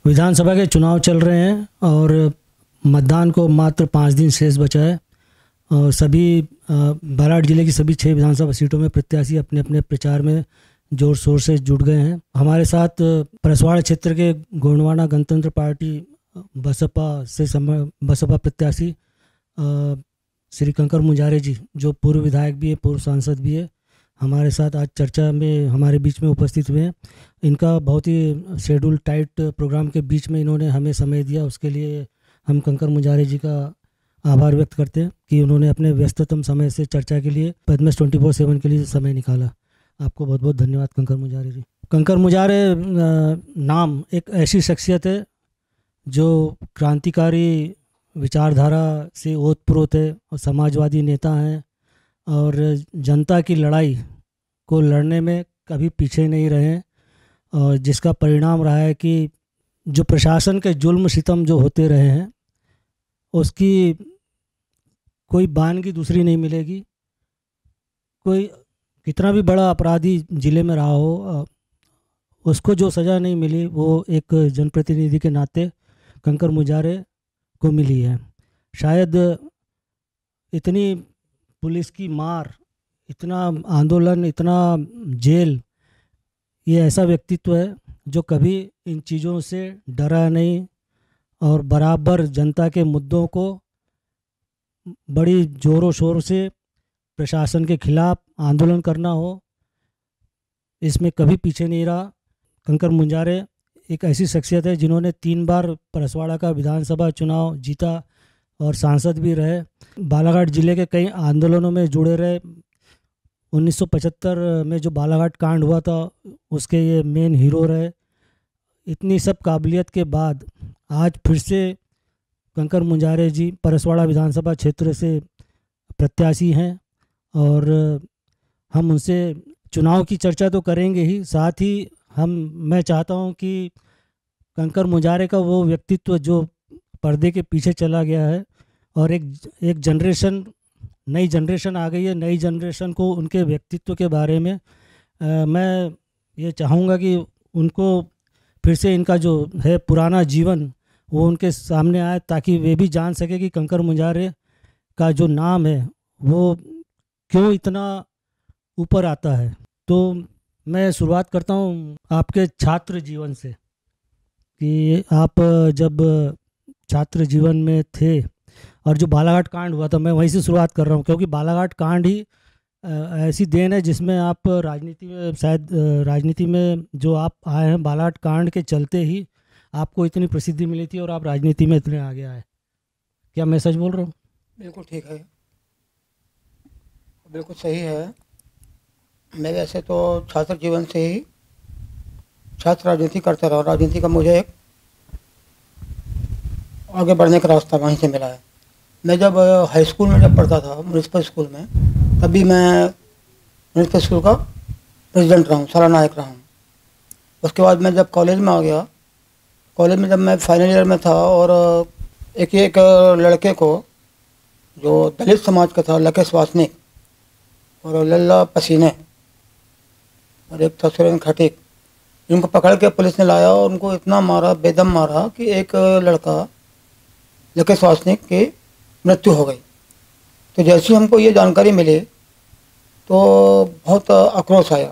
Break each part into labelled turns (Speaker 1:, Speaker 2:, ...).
Speaker 1: विधानसभा के चुनाव चल रहे हैं और मतदान को मात्र 5 दिन शेष बचा है और सभी बालाघाट जिले की सभी 6 विधानसभा सीटों में प्रत्याशी अपने अपने प्रचार में जोर शोर से जुट गए हैं। हमारे साथ परसवाड़ा क्षेत्र के गोंडवाना गणतंत्र पार्टी बसपा प्रत्याशी श्री कंकर मुंजारे जी, जो पूर्व विधायक भी है, पूर्व सांसद भी है, हमारे साथ आज चर्चा में हमारे बीच में उपस्थित हुए हैं। इनका बहुत ही शेड्यूल टाइट प्रोग्राम के बीच में इन्होंने हमें समय दिया, उसके लिए हम कंकर मुंजारे जी का आभार व्यक्त करते हैं कि उन्होंने अपने व्यस्ततम समय से चर्चा के लिए पद्मस 24/7 के लिए समय निकाला। आपको बहुत बहुत धन्यवाद कंकर मुंजारे जी। कंकर मुंजारे नाम एक ऐसी शख्सियत है जो क्रांतिकारी विचारधारा से ओतप्रोत है और समाजवादी नेता हैं और जनता की लड़ाई को लड़ने में कभी पीछे नहीं रहे और जिसका परिणाम रहा है कि जो प्रशासन के जुल्म सितम जो होते रहे हैं उसकी कोई बानगी दूसरी नहीं मिलेगी। कोई कितना भी बड़ा अपराधी ज़िले में रहा हो, उसको जो सज़ा नहीं मिली वो एक जनप्रतिनिधि के नाते कंकर मुंजारे को मिली है। शायद इतनी पुलिस की मार, इतना आंदोलन, इतना जेल, ये ऐसा व्यक्तित्व है जो कभी इन चीज़ों से डरा नहीं और बराबर जनता के मुद्दों को बड़ी ज़ोरों शोर से प्रशासन के खिलाफ आंदोलन करना हो, इसमें कभी पीछे नहीं रहा। कंकर मुंजारे एक ऐसी शख्सियत है जिन्होंने 3 बार परसवाड़ा का विधानसभा चुनाव जीता और सांसद भी रहे। बालाघाट ज़िले के कई आंदोलनों में जुड़े रहे। 1975 में जो बालाघाट कांड हुआ था उसके ये मेन हीरो रहे। इतनी सब काबिलियत के बाद आज फिर से कंकर मुंजारे जी परसवाड़ा विधानसभा क्षेत्र से प्रत्याशी हैं और हम उनसे चुनाव की चर्चा तो करेंगे ही, साथ ही मैं चाहता हूं कि कंकर मुंजारे का वो व्यक्तित्व जो पर्दे के पीछे चला गया है और एक जनरेशन, नई जनरेशन आ गई है, नई जनरेशन को उनके व्यक्तित्व के बारे में मैं ये चाहूँगा कि उनको फिर से इनका जो है पुराना जीवन वो उनके सामने आए ताकि वे भी जान सके कि कंकर मुंजारे का जो नाम है वो क्यों इतना ऊपर आता है। तो मैं शुरुआत करता हूँ आपके छात्र जीवन से कि आप जब छात्र जीवन में थे और जो बालाघाट कांड हुआ था, मैं वहीं से शुरुआत कर रहा हूँ क्योंकि बालाघाट कांड ही ऐसी देन है जिसमें आप राजनीति में जो आप आए हैं, बालाघाट कांड के चलते ही आपको इतनी प्रसिद्धि मिली थी और आप राजनीति में इतने आगे आए। क्या मैं सच बोल रहा हूँ?
Speaker 2: बिल्कुल ठीक है, बिल्कुल सही है। मैं वैसे तो छात्र जीवन से ही छात्र राजनीति करता रहा। राजनीति का मुझे एक आगे बढ़ने का रास्ता वहीं से मिला है। मैं जब हाई स्कूल में पढ़ता था, म्यूनिसिपल स्कूल में, तभी मैं म्यूनिसिपल स्कूल का प्रेसिडेंट रहा हूँ, साला नायक रहा हूँ। उसके बाद मैं जब कॉलेज में आ गया, कॉलेज में जब मैं फाइनल ईयर में था और एक लड़के को जो दलित समाज का था, लकेश वासनिक और लल्ला पसीने और एक था सुरेंद्र खटीक, इनको पकड़ के पुलिस ने लाया और उनको इतना मारा, बेदम मारा कि एक लड़का लकेश वासनिक की मृत्यु हो गई। तो जैसे हमको ये जानकारी मिली तो बहुत आक्रोश आया।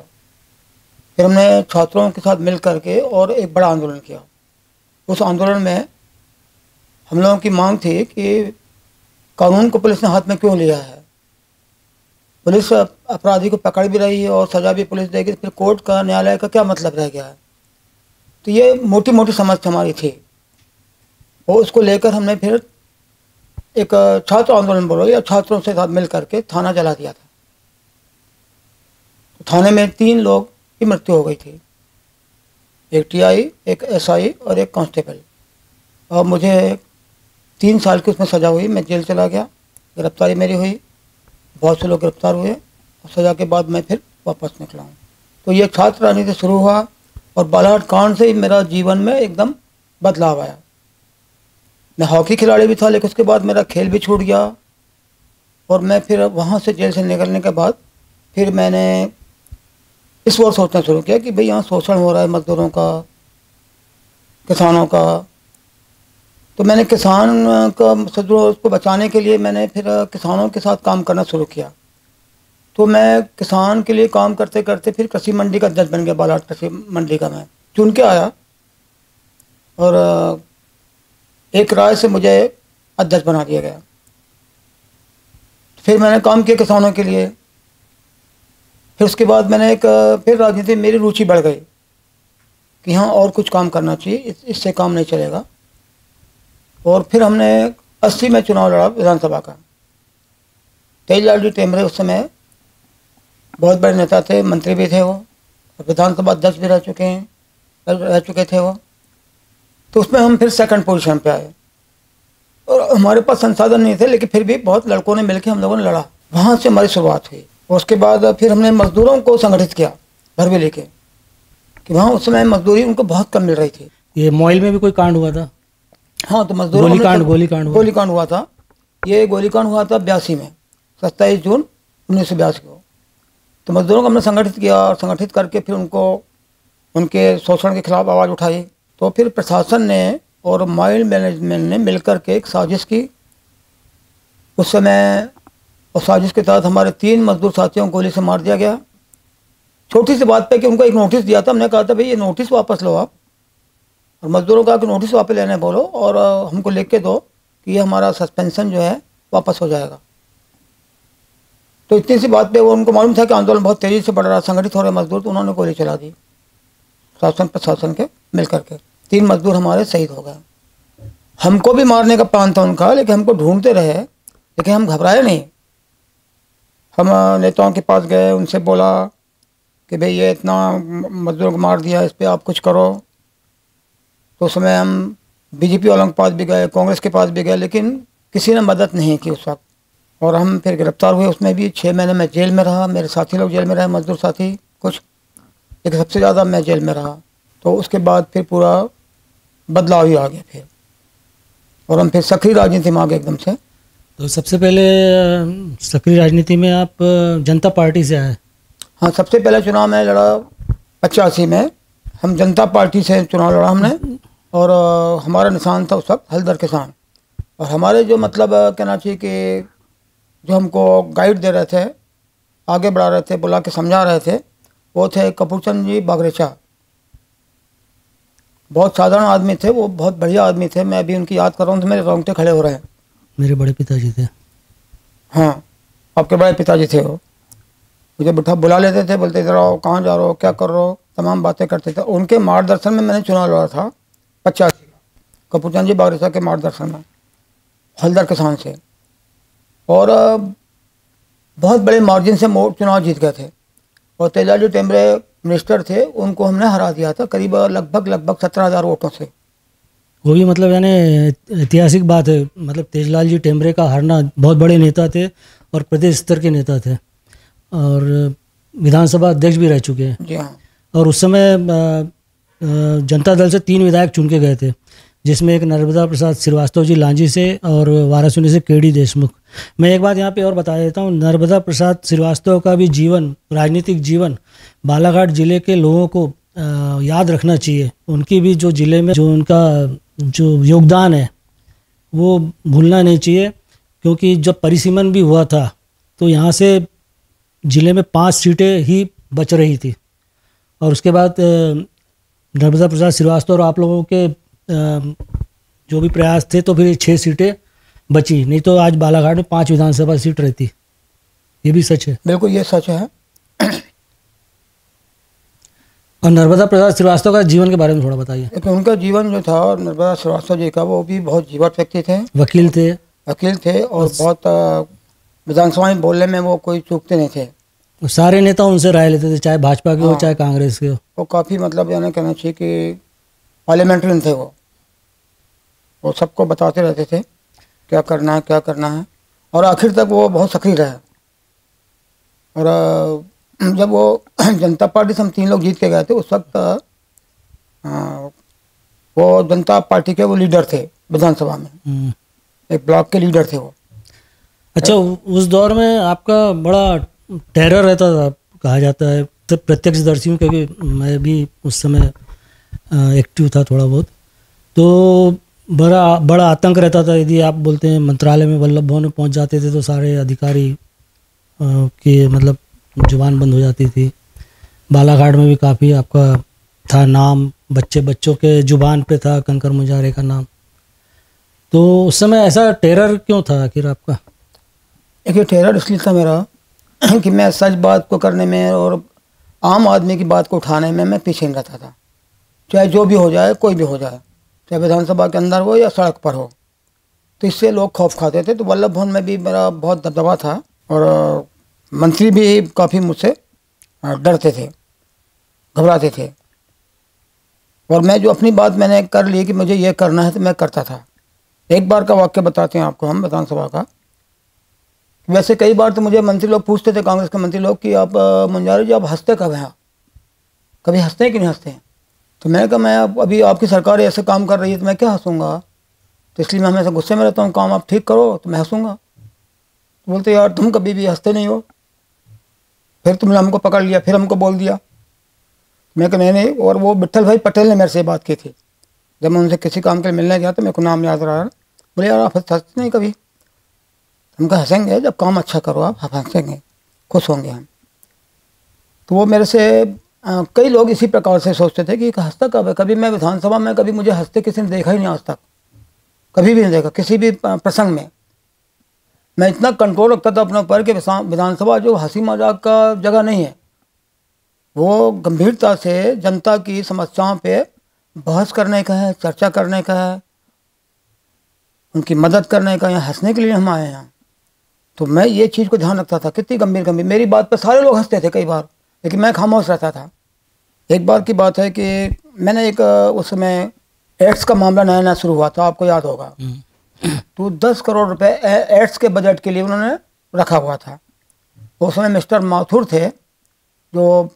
Speaker 2: फिर हमने छात्रों के साथ मिल करके और एक बड़ा आंदोलन किया। उस आंदोलन में हम लोगों की मांग थी कि कानून को पुलिस ने हाथ में क्यों लिया है। पुलिस अपराधी को पकड़ भी रही है और सज़ा भी पुलिस देगी, फिर कोर्ट का, न्यायालय का क्या मतलब रह गया है। तो ये मोटी मोटी समझ हमारी थी और उसको लेकर हमने फिर एक छात्र आंदोलन बोलो या छात्रों से साथ मिल करके थाना जला दिया था। तो थाने में 3 लोग की मृत्यु हो गई थी, एक टीआई, एक एसआई और एक कांस्टेबल। और मुझे 3 साल की उसमें सज़ा हुई। मैं जेल चला गया, गिरफ्तारी मेरी हुई, बहुत से लोग गिरफ्तार हुए और सज़ा के बाद मैं फिर वापस निकला हूँ। तो ये छात्र राजनीति शुरू हुआ और बालाघाट कांड से ही मेरा जीवन में एकदम बदलाव आया। मैं हॉकी खिलाड़ी भी था, लेकिन उसके बाद मेरा खेल भी छूट गया और मैं फिर वहाँ से जेल से निकलने के बाद फिर मैंने इस ओर सोचना शुरू किया कि भाई यहाँ शोषण हो रहा है मजदूरों का, किसानों का। तो मैंने किसान का जो उसको बचाने के लिए मैंने फिर किसानों के साथ काम करना शुरू किया। तो मैं किसान के लिए काम करते करते फिर कृषि मंडी का अध्यक्ष बन गया। बालाघाट कृषि मंडी का मैं चुन के आया और एक राय से मुझे अध्यक्ष बना दिया गया। फिर मैंने काम किया किसानों के लिए। फिर उसके बाद मैंने फिर राजनीति में मेरी रुचि बढ़ गई कि हाँ और कुछ काम करना चाहिए, इससे काम नहीं चलेगा। और फिर हमने 80 में चुनाव लड़ा विधानसभा का। तेजलाल जी टेमरे उस समय बहुत बड़े नेता थे, मंत्री भी थे वो, विधानसभा अध्यक्ष भी रह चुके थे वो। तो उसमें हम फिर सेकंड पोजीशन पे आए और हमारे पास संसाधन नहीं थे, लेकिन फिर भी बहुत लड़कों ने मिलकर हम लोगों ने लड़ा। वहाँ से हमारी शुरुआत हुई। और उसके बाद फिर हमने मजदूरों को संगठित किया घर में लेके, कि वहाँ उस समय मजदूरी उनको बहुत कम मिल रही थी।
Speaker 1: ये मोइल में भी कोई कांड हुआ था?
Speaker 2: हाँ, तो मजदूरों गोलीकांड हुआ था। ये गोलीकांड हुआ था 82 में, 27 जून 1982 को। तो मजदूरों को हमने संगठित किया और संगठित करके फिर उनको उनके शोषण के खिलाफ आवाज़ उठाई। तो फिर प्रशासन ने और माइल मैनेजमेंट ने मिलकर के एक साजिश की उस समय। और साजिश के तहत हमारे 3 मजदूर साथियों को गोली से मार दिया गया। छोटी सी बात पे कि उनको एक नोटिस दिया था। हमने कहा था भाई ये नोटिस वापस लो आप, और मजदूरों का कि नोटिस वापस लेने बोलो और हमको लिख के दो कि ये हमारा सस्पेंशन जो है वापस हो जाएगा। तो इतनी सी बात पे वो उनको मालूम था कि आंदोलन बहुत तेज़ी से बढ़ रहा, संगठित हो रहे मजदूर, तो उन्होंने गोली चला दी शासन प्रशासन के मिल करके। 3 मजदूर हमारे शहीद हो गए। हमको भी मारने का प्लान था उनका, लेकिन हमको ढूंढते रहे, लेकिन हम घबराए नहीं। हम नेताओं के पास गए, उनसे बोला कि भाई ये इतना मजदूरों को मार दिया, इस पर आप कुछ करो। तो उस समय हम बीजेपी वालों के पास भी गए, कांग्रेस के पास भी गए, लेकिन किसी ने मदद नहीं की उस वक्त। और हम फिर गिरफ्तार हुए। उसमें भी 6 महीने मैं जेल में रहा, मेरे साथी लोग जेल में रहे, मजदूर साथी कुछ, लेकिन सबसे ज़्यादा मैं जेल में रहा। तो उसके बाद फिर पूरा बदलाव ही आ गया फिर, और हम फिर सक्रिय राजनीति में आ गए एकदम से।
Speaker 1: तो सबसे पहले सक्रिय राजनीति में आप जनता पार्टी से आए?
Speaker 2: हाँ, सबसे पहले चुनाव में लड़ा 85 में, हम जनता पार्टी से चुनाव लड़ा हमने। और हमारा निशान था उस वक्त हलदर किसान। और हमारे जो मतलब कहना चाहिए कि जो हमको गाइड दे रहे थे, आगे बढ़ा रहे थे, बुला के समझा रहे थे, वो थे कपूरचंद जी बागरेचा। बहुत साधारण आदमी थे वो, बहुत बढ़िया आदमी थे। मैं अभी उनकी याद कर रहा हूँ तो मेरे रोंगटे खड़े हो रहे हैं।
Speaker 1: मेरे बड़े पिताजी थे।
Speaker 2: हाँ, आपके बड़े पिताजी थे वो। मुझे बिठा बुला लेते थे, बोलते थे रहो, कहाँ जा रहे हो, क्या कर रहे हो, तमाम बातें करते थे। उनके मार्गदर्शन में मैंने चुनाव लड़ा था 85 का, कपूरचंद जी बागरेचा के मार्गदर्शन में, हलदर किसान से। और बहुत बड़े मार्जिन से चुनाव जीत गए थे। और तेजलाल जी टेमरे मिनिस्टर थे, उनको हमने हरा दिया था करीब लगभग 17,000 वोटों से।
Speaker 1: वो भी मतलब यानी ऐतिहासिक बात है। मतलब तेजलाल जी टेमरे का हारना, बहुत बड़े नेता थे और प्रदेश स्तर के नेता थे और विधानसभा अध्यक्ष भी रह चुके हैं।
Speaker 2: जी हाँ।
Speaker 1: और उस समय जनता दल से 3 विधायक चुन के गए थे, जिसमें एक नर्मदा प्रसाद श्रीवास्तव जी लांजी से और वाराणसी से केडी देशमुख। मैं एक बात यहाँ पे और बता देता हूँ, नर्मदा प्रसाद श्रीवास्तव का भी जीवन, राजनीतिक जीवन बालाघाट जिले के लोगों को याद रखना चाहिए। उनकी भी जो जिले में जो उनका जो योगदान है वो भूलना नहीं चाहिए, क्योंकि जब परिसीमन भी हुआ था तो यहाँ से जिले में 5 सीटें ही बच रही थी, और उसके बाद नर्मदा प्रसाद श्रीवास्तव और आप लोगों के जो भी प्रयास थे तो फिर 6 सीटें बची, नहीं तो आज बालाघाट में 5 विधानसभा सीट रहती। ये भी सच है।
Speaker 2: बिल्कुल, ये सच है।
Speaker 1: और नर्मदा प्रसाद श्रीवास्तव का जीवन के बारे में थोड़ा बताइए।
Speaker 2: लेकिन उनका जीवन जो था नर्मदा श्रीवास्तव जी का, वो भी बहुत जीवट व्यक्ति थे,
Speaker 1: वकील थे
Speaker 2: और बहुत विधानसभा में बोलने में वो कोई चूकते नहीं थे।
Speaker 1: सारे नेता उनसे राय लेते थे, चाहे भाजपा के हो चाहे कांग्रेस के हो।
Speaker 2: वो काफ़ी मतलब यानी कहना चाहिए कि पार्लियामेंट्रियन थे वो सबको बताते रहते थे क्या करना है। और आखिर तक वो बहुत सक्रिय रहे। और जब वो जनता पार्टी से हम 3 लोग जीत के गए थे, उस वक्त वो जनता पार्टी के वो लीडर थे विधानसभा में, एक ब्लॉक के लीडर थे वो।
Speaker 1: अच्छा, उस दौर में आपका बड़ा टेरर रहता था कहा जाता है, तो प्रत्यक्षदर्शी हूँ क्योंकि मैं भी उस समय एक्टिव था थोड़ा बहुत। तो बड़ा बड़ा आतंक रहता था। यदि आप बोलते हैं मंत्रालय में वल्लभ भवन में पहुंच जाते थे तो सारे अधिकारी की मतलब जुबान बंद हो जाती थी। बालाघाट में भी काफ़ी आपका था नाम, बच्चों के जुबान पे था कंकर मुजारे का नाम। तो उस समय ऐसा टेरर क्यों था आखिर आपका?
Speaker 2: देखिए, टेरर इसलिए था मेरा कि मैं सच बात को करने में और आम आदमी की बात को उठाने में मैं पीछे नहीं रहता था। चाहे जो भी हो जाए, कोई भी हो जाए, चाहे विधानसभा के अंदर हो या सड़क पर हो, तो इससे लोग खौफ खाते थे। तो वल्लभ भवन में भी मेरा बहुत दबदबा था और मंत्री भी काफ़ी मुझसे डरते थे, घबराते थे। और मैं जो अपनी बात मैंने कर ली कि मुझे ये करना है तो मैं करता था। एक बार का वाक्य बताते हैं आपको हम विधानसभा का। वैसे कई बार तो मुझे मंत्री लोग पूछते थे, कांग्रेस के मंत्री लोग, कि आप मुंजारी जी आप हंसते कब हैं, कभी हंसते हैं कि नहीं हंसते हैं? तो मैंने कहा, मैं अभी आपकी सरकार ऐसे काम कर रही है तो मैं क्या हंसूंगा, तो इसलिए मैं हमेशा गुस्से में रहता हूँ। काम आप ठीक करो तो मैं हंसूंगा। तो बोलते यार तुम कभी भी हंसते नहीं हो, फिर तुमने हमको पकड़ लिया, फिर हमको बोल दिया। मैं कहा नहीं। और वो विट्ठल भाई पटेल ने मेरे से बात की थी जब मैं उनसे किसी काम के लिए मिलने गया, तो मेरे को नाम याद रहा। बोले यार आप हंसते नहीं कभी? हम कहा हंसेंगे, जब काम अच्छा करो आप हंसेंगे, खुश होंगे हम। तो वो मेरे से कई लोग इसी प्रकार से सोचते थे कि हंसता कब है। कभी मैं विधानसभा में कभी मुझे हंसते किसी ने देखा ही नहीं आज तक, कभी भी नहीं देखा किसी भी प्रसंग में। मैं इतना कंट्रोल रखता था अपने ऊपर कि विधानसभा जो हंसी मजाक का जगह नहीं है, वो गंभीरता से जनता की समस्याओं पे बहस करने का है, चर्चा करने का है, उनकी मदद करने का। यहाँ हंसने के लिए हम आए हैं यहाँ। तो मैं ये चीज़ को ध्यान रखता था, कितनी गंभीर मेरी बात पर सारे लोग हंसते थे कई बार, लेकिन मैं खामोश रहता था। एक बार की बात है कि मैंने एक उस समय एड्स का मामला नया नया शुरू हुआ था, आपको याद होगा। तो 10 करोड़ रुपए एड्स के बजट के लिए उन्होंने रखा हुआ था। उस समय मिस्टर माथुर थे जो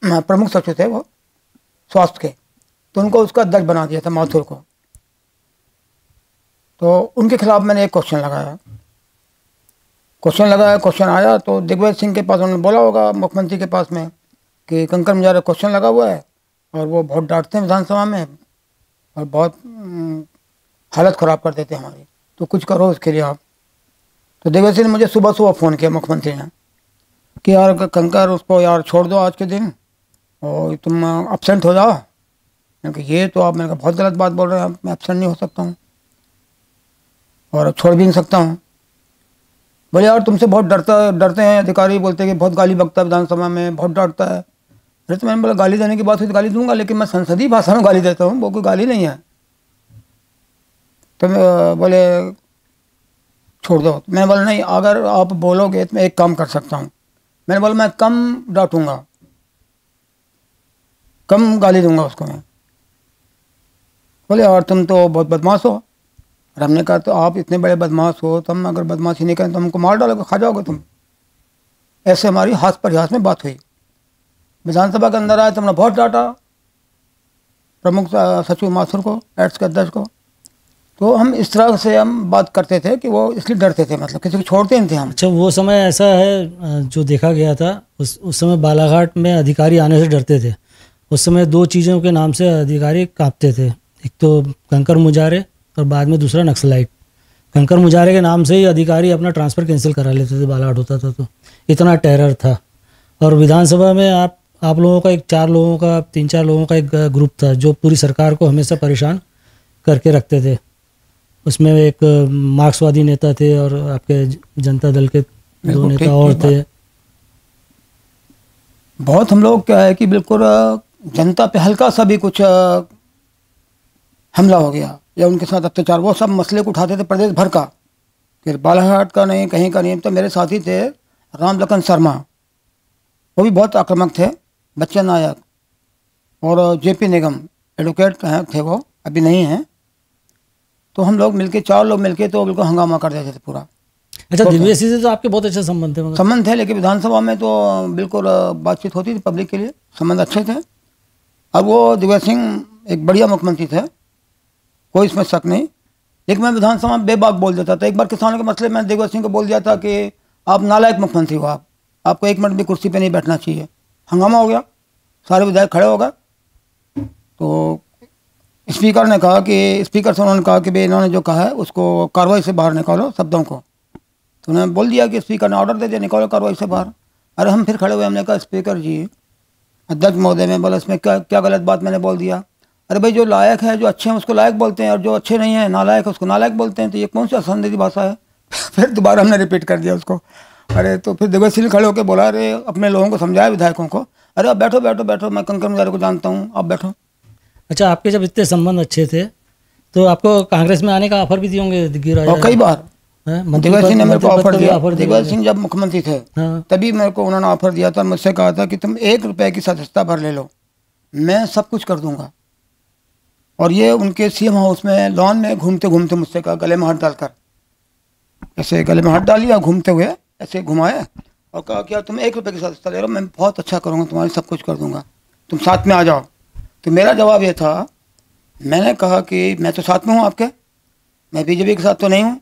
Speaker 2: प्रमुख सचिव थे वो स्वास्थ्य के, तो उनको उसका अध्यक्ष बना दिया था माथुर को। तो उनके खिलाफ मैंने एक क्वेश्चन लगाया, क्वेश्चन आया तो दिग्विजय सिंह के पास उन्होंने बोला होगा मुख्यमंत्री के पास में कि कंकर मुजारे क्वेश्चन लगा हुआ है और वो बहुत डांटते हैं विधानसभा में और बहुत हालत ख़राब कर देते हैं हमारी, तो कुछ करो उसके लिए आप। तो दिग्विजय सिंह ने मुझे सुबह फ़ोन किया मुख्यमंत्री ने कि यार कंकर उसको यार छोड़ दो आज के दिन और तुम एब्सेंट हो जाओ। मैंने कहा ये तो आप, मैंने कहा बहुत गलत बात बोल रहे हैं आप, मैं एब्सेंट नहीं हो सकता हूँ और छोड़ भी नहीं सकता हूँ। बोले यार तुमसे बहुत डरते हैं अधिकारी, बोलते हैं कि बहुत गाली बकता है विधानसभा में, बहुत डांटता है। अरे तो मैंने बोला गाली देने की बात हुई तो गाली दूंगा, लेकिन मैं संसदीय भाषा में गाली देता हूँ, वो कोई गाली नहीं है। तो बोले छोड़ दो। मैंने बोला नहीं, अगर आप बोलोगे तो मैं एक काम कर सकता हूँ। मैंने बोला मैं कम डांटूंगा, कम गाली दूंगा उसको मैं। बोले यार तुम तो बहुत बदमाश हो। और हमने कहा तो आप इतने बड़े बदमाश हो, तुम अगर बदमाशी नहीं करें तो हमको मार डालोगे, खा जाओगे तुम। ऐसे हमारी हाथ पर हाथ में बात हुई। विधानसभा के अंदर आए तो हमने बहुत डांटा प्रमुख सचिव माथुर को, एड्स के अध्यक्ष को। तो हम इस तरह से हम बात करते थे कि वो इसलिए डरते थे, मतलब किसी को छोड़ते नहीं थे हम।
Speaker 1: अच्छा, वो समय ऐसा है जो देखा गया था, उस समय बालाघाट में अधिकारी आने से डरते थे। उस समय दो चीज़ों के नाम से अधिकारी कांपते थे, एक तो कंकर मुजारे और बाद में दूसरा नक्सलाइट। कंकर मुजारे के नाम से ही अधिकारी अपना ट्रांसफ़र कैंसिल करा लेते थे, बालाघाट होता था तो इतना टेरर था। और विधानसभा में आप लोगों का एक 3-4 लोगों का एक ग्रुप था जो पूरी सरकार को हमेशा परेशान करके रखते थे। उसमें एक मार्क्सवादी नेता थे और आपके जनता दल के 2 नेता और थे।
Speaker 2: बहुत हम लोग क्या है कि बिल्कुल जनता पे हल्का सा भी कुछ हमला हो गया या उनके साथ अत्याचार, वो सब मसले को उठाते थे प्रदेश भर का, फिर बालाघाट का नहीं कहीं का नहीं। तो मेरे साथी थे राम लखन शर्मा, वो भी बहुत आक्रामक थे, बच्चन नायक और जेपी निगम एडवोकेट थे, वो अभी नहीं हैं। तो हम लोग मिलके 4 लोग मिलके तो बिल्कुल हंगामा कर देते थे पूरा।
Speaker 1: अच्छा, दिग्विजय सिंह से तो आपके बहुत अच्छे संबंध
Speaker 2: थे, लेकिन विधानसभा में तो बिल्कुल बातचीत होती थी, पब्लिक के लिए संबंध अच्छे थे। अब वो दिग्विजय सिंह एक बढ़िया मुख्यमंत्री थे, कोई इसमें शक नहीं, लेकिन मैं विधानसभा में बेबाक बोल देता था। एक बार किसानों के मसले में दिग्विजय सिंह को बोल दिया था कि आप नालायक मुख्यमंत्री हो, आपको 1 मिनट भी कुर्सी पे नहीं बैठना चाहिए। हंगामा हो गया, सारे विधायक खड़े हो गए। तो स्पीकर ने कहा कि स्पीकर से उन्होंने कहा कि भाई इन्होंने जो कहा है उसको कार्रवाई से बाहर निकालो शब्दों को। तो उन्होंने बोल दिया कि स्पीकर ने ऑर्डर दे दिया निकालो कार्रवाई से बाहर। अरे हम फिर खड़े हुए, हमने कहा स्पीकर जी, अध्यक्ष महोदय में बोला इसमें क्या क्या गलत बात मैंने बोल दिया? अरे भाई जो लायक है, जो अच्छे हैं उसको लायक बोलते हैं, और जो अच्छे नहीं हैं नालायक है उसको नालायक बोलते हैं, तो ये कौन सी असंदिग्ध भाषा है? फिर दोबारा हमने रिपीट कर दिया उसको। अरे तो फिर दिग्विजय सिंह खड़े होकर बोला, अरे अपने लोगों को समझाया विधायकों को, अरे अब बैठो बैठो बैठो, मैं कंकर मुजारे को जानता हूँ, आप बैठो।
Speaker 1: अच्छा, आपके जब इतने संबंध अच्छे थे तो आपको कांग्रेस में आने का ऑफर भी दिए होंगे दिग्विजय
Speaker 2: और कई बार दिग्विजय सिंह ने मेरे को ऑफर दिया। दिग्विजय सिंह जब मुख्यमंत्री थे तभी मेरे को उन्होंने ऑफर दिया था, मुझसे कहा था कि तुम 1 रुपए की सदस्यता भर ले लो, मैं सब कुछ कर दूंगा। और ये उनके सीएम हाउस में लॉन में घूमते घूमते मुझसे कहा, गले में हाथ डालकर, ऐसे गले में हाथ डालिया घूमते हुए ऐसे घुमाए और कहा कि यार तुम 1 रुपए की सदस्यता ले लो, मैं बहुत अच्छा करूँगा, तुम्हारी सब कुछ कर दूंगा, तुम साथ में आ जाओ। तो मेरा जवाब ये था, मैंने कहा कि मैं तो साथ में हूँ आपके, मैं बीजेपी के साथ तो नहीं हूँ।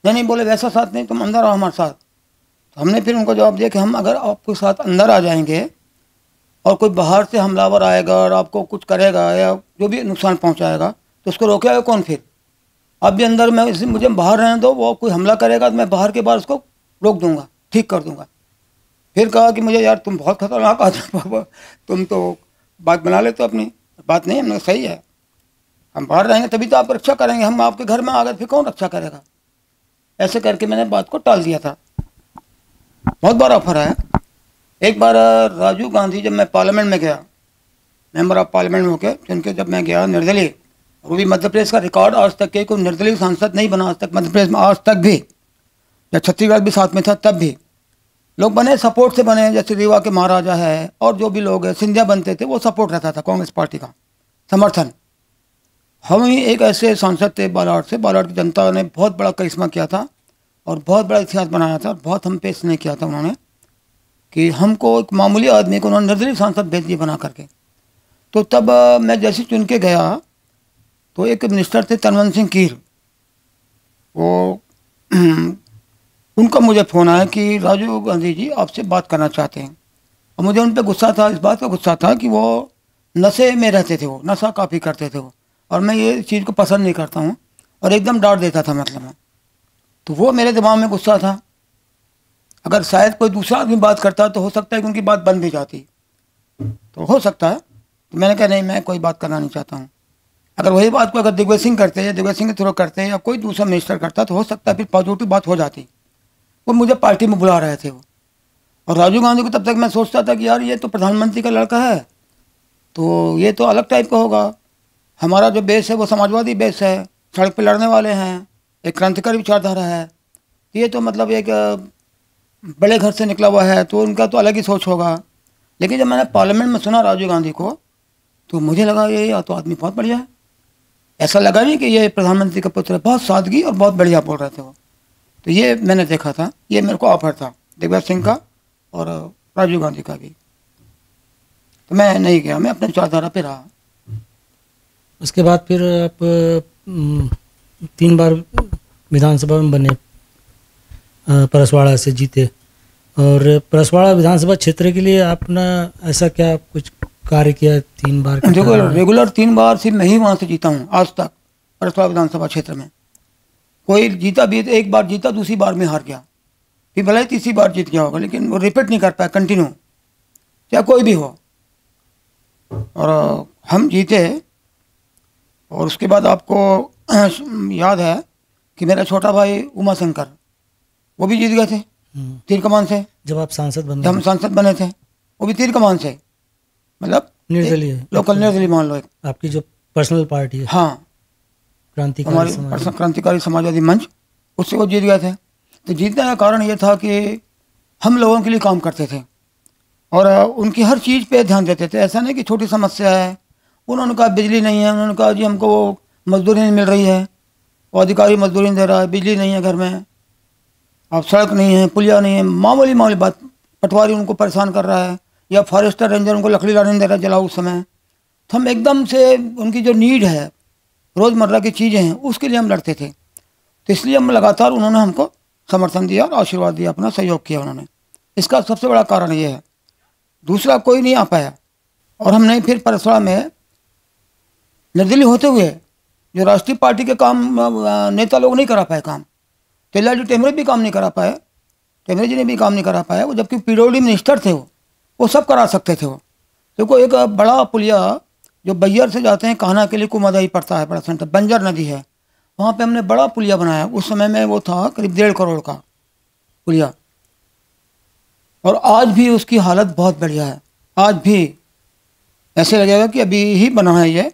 Speaker 2: नहीं बोले वैसा साथ नहीं, तुम अंदर आओ हमारे साथ। तो हमने फिर उनको जवाब दिया कि हम अगर आपके साथ अंदर आ जाएंगे और कोई बाहर से हमलावर आएगा और आपको कुछ करेगा या जो भी नुकसान पहुंचाएगा तो उसको रोकेगा कौन? फिर आप भी अंदर, मैं इसे मुझे बाहर रहने दो, वो कोई हमला करेगा तो मैं बाहर के बाहर उसको रोक दूंगा, ठीक कर दूंगा। फिर कहा कि मुझे यार तुम बहुत खतरनाक आदमी बाबा, तुम तो बात बना लेते हो अपनी। बात नहीं, हमने सही है, हम बाहर रहेंगे तभी तो आप रक्षा करेंगे, हम आपके घर में आ गए फिर कौन रक्षा करेगा? ऐसे करके मैंने बात को टाल दिया था। बहुत बार ऑफर है। एक बार राजीव गांधी, जब मैं पार्लियामेंट में गया, मेंबर ऑफ पार्लियामेंट में होकर जिनके जब मैं गया निर्दलीय, वो भी मध्य प्रदेश का रिकॉर्ड आज तक के कोई निर्दलीय सांसद नहीं बना आज तक मध्य प्रदेश में, आज तक भी। जब छत्तीसगढ़ भी साथ में था तब भी लोग बने सपोर्ट से बने, जैसे रीवा के महाराजा है और जो भी लोग हैं सिंधिया बनते थे, वो सपोर्ट रहता था कांग्रेस पार्टी का समर्थन। हम ही एक ऐसे सांसद थे बालाघाट से, बालाघाट की जनता ने बहुत बड़ा करिश्मा किया था और बहुत बड़ा इतिहास बनाया था, बहुत हम पे स्नेह किया था उन्होंने, कि हमको एक मामूली आदमी को उन्होंने निर्दलीय सांसद भेज दिया बना करके। तो तब मैं जैसे चुन के गया तो एक मिनिस्टर थे तनवंत सिंह कीर, वो उनका मुझे फ़ोन आया कि राजीव गांधी जी आपसे बात करना चाहते हैं। और मुझे उन पर गुस्सा था, इस बात का गुस्सा था कि वो नशे में रहते थे, वो नशा काफ़ी करते थे वो, और मैं ये चीज़ को पसंद नहीं करता हूँ और एकदम डांट देता था मतलब। तो वो मेरे दिमाग में गुस्सा था, अगर शायद कोई दूसरा आदमी बात करता तो हो सकता है कि उनकी बात बंद भी जाती, तो हो सकता है। तो मैंने कहा नहीं, मैं कोई बात करना नहीं चाहता हूँ। अगर वही बात को अगर दिग्विजय सिंह करते या दिग्विजय सिंह के थ्रू करते या कोई दूसरा मिनिस्टर करता तो हो सकता है फिर पॉजिटिव बात हो जाती। वो मुझे पार्टी में बुला रहे थे वो, और राजीव गांधी को तब तक मैं सोचता था कि यार ये तो प्रधानमंत्री का लड़का है, तो ये तो अलग टाइप का होगा। हमारा जो बेस है वो समाजवादी बेस है, सड़क पर लड़ने वाले हैं, एक क्रांतिकारी विचारधारा है, ये तो मतलब एक बड़े घर से निकला हुआ है, तो उनका तो अलग ही सोच होगा। लेकिन जब मैंने पार्लियामेंट में सुना राजीव गांधी को तो मुझे लगा ये तो आदमी बहुत बढ़िया है। ऐसा लगा नहीं कि ये प्रधानमंत्री का पुत्र है, बहुत सादगी और बहुत बढ़िया बोल रहे थे वो। तो ये मैंने देखा था, ये मेरे को ऑफर था दिग्विजय सिंह का और राजीव गांधी का भी। तो मैं नहीं गया, मैं अपने विचारधारा पे रहा।
Speaker 1: उसके बाद फिर आप 3 बार विधानसभा में बने, परसवाड़ा से जीते, और परसवाड़ा विधानसभा क्षेत्र के लिए आपने ऐसा क्या कुछ कार्य किया 3 बार?
Speaker 2: देखो रेगुलर 3 बार सिर्फ मैं ही वहाँ से जीता हूँ आज तक परसवाड़ा विधानसभा क्षेत्र में। कोई जीता भी, एक बार जीता दूसरी बार में हार गया, फिर भले ही तीसरी बार जीत गया होगा, लेकिन वो रिपीट नहीं कर पाया कंटिन्यू, चाहे कोई भी हो। और हम जीते, और उसके बाद आपको याद है कि मेरा छोटा भाई उमा शंकर वो भी जीत गए थे तीर कमान से।
Speaker 1: जब आप सांसद बने?
Speaker 2: जब हम सांसद बने थे वो भी तीर कमान से, मतलब
Speaker 1: निर्दलीय,
Speaker 2: लोकल निर्दलीय मान लो, एक
Speaker 1: आपकी जो पर्सनल पार्टी है।
Speaker 2: हाँ, क्रांतिकारी समाजवादी मंच, उससे वो जीत गए थे। तो जीतने का कारण ये था कि हम लोगों के लिए काम करते थे और उनकी हर चीज़ पे ध्यान देते थे। ऐसा नहीं कि छोटी समस्या है, उन्होंने कहा बिजली नहीं है, उन्होंने कहा जी हमको वो मजदूरी नहीं मिल रही है, वो अधिकारी मजदूरी नहीं दे रहा है, बिजली नहीं है घर में, अब सड़क नहीं है, पुलिया नहीं है, मामूली बात, पटवारी उनको परेशान कर रहा है, या फॉरेस्टर रेंजर उनको लकड़ी लाने नहीं दे रहा जलाओ उस समय। तो हम एकदम से उनकी जो नीड है, रोज़मर्रा की चीज़ें हैं, उसके लिए हम लड़ते थे। तो इसलिए हम लगातार, उन्होंने हमको समर्थन दिया और आशीर्वाद दिया, अपना सहयोग किया उन्होंने। इसका सबसे बड़ा कारण ये है, दूसरा कोई नहीं आ पाया। और हमने फिर परसवाड़ा में निर्दलीय होते हुए जो राष्ट्रीय पार्टी के काम नेता लोग नहीं करा पाए काम, तेलाजी टेमरे भी काम नहीं करा पाए, टेमरे जी ने भी काम नहीं करा पाया, वो जबकि पीडब्ल्यूडी मिनिस्टर थे, वो सब करा सकते थे। वो देखो एक बड़ा पुलिया जो बैयर से जाते हैं कान्हा के लिए कुमादाई पड़ता है, बड़ा सेंटर बंजर नदी है, वहाँ पे हमने बड़ा पुलिया बनाया। उस समय में वो था करीब 1.5 करोड़ का पुलिया, और आज भी उसकी हालत बहुत बढ़िया है। आज भी ऐसे लगेगा कि अभी ही बना है, ये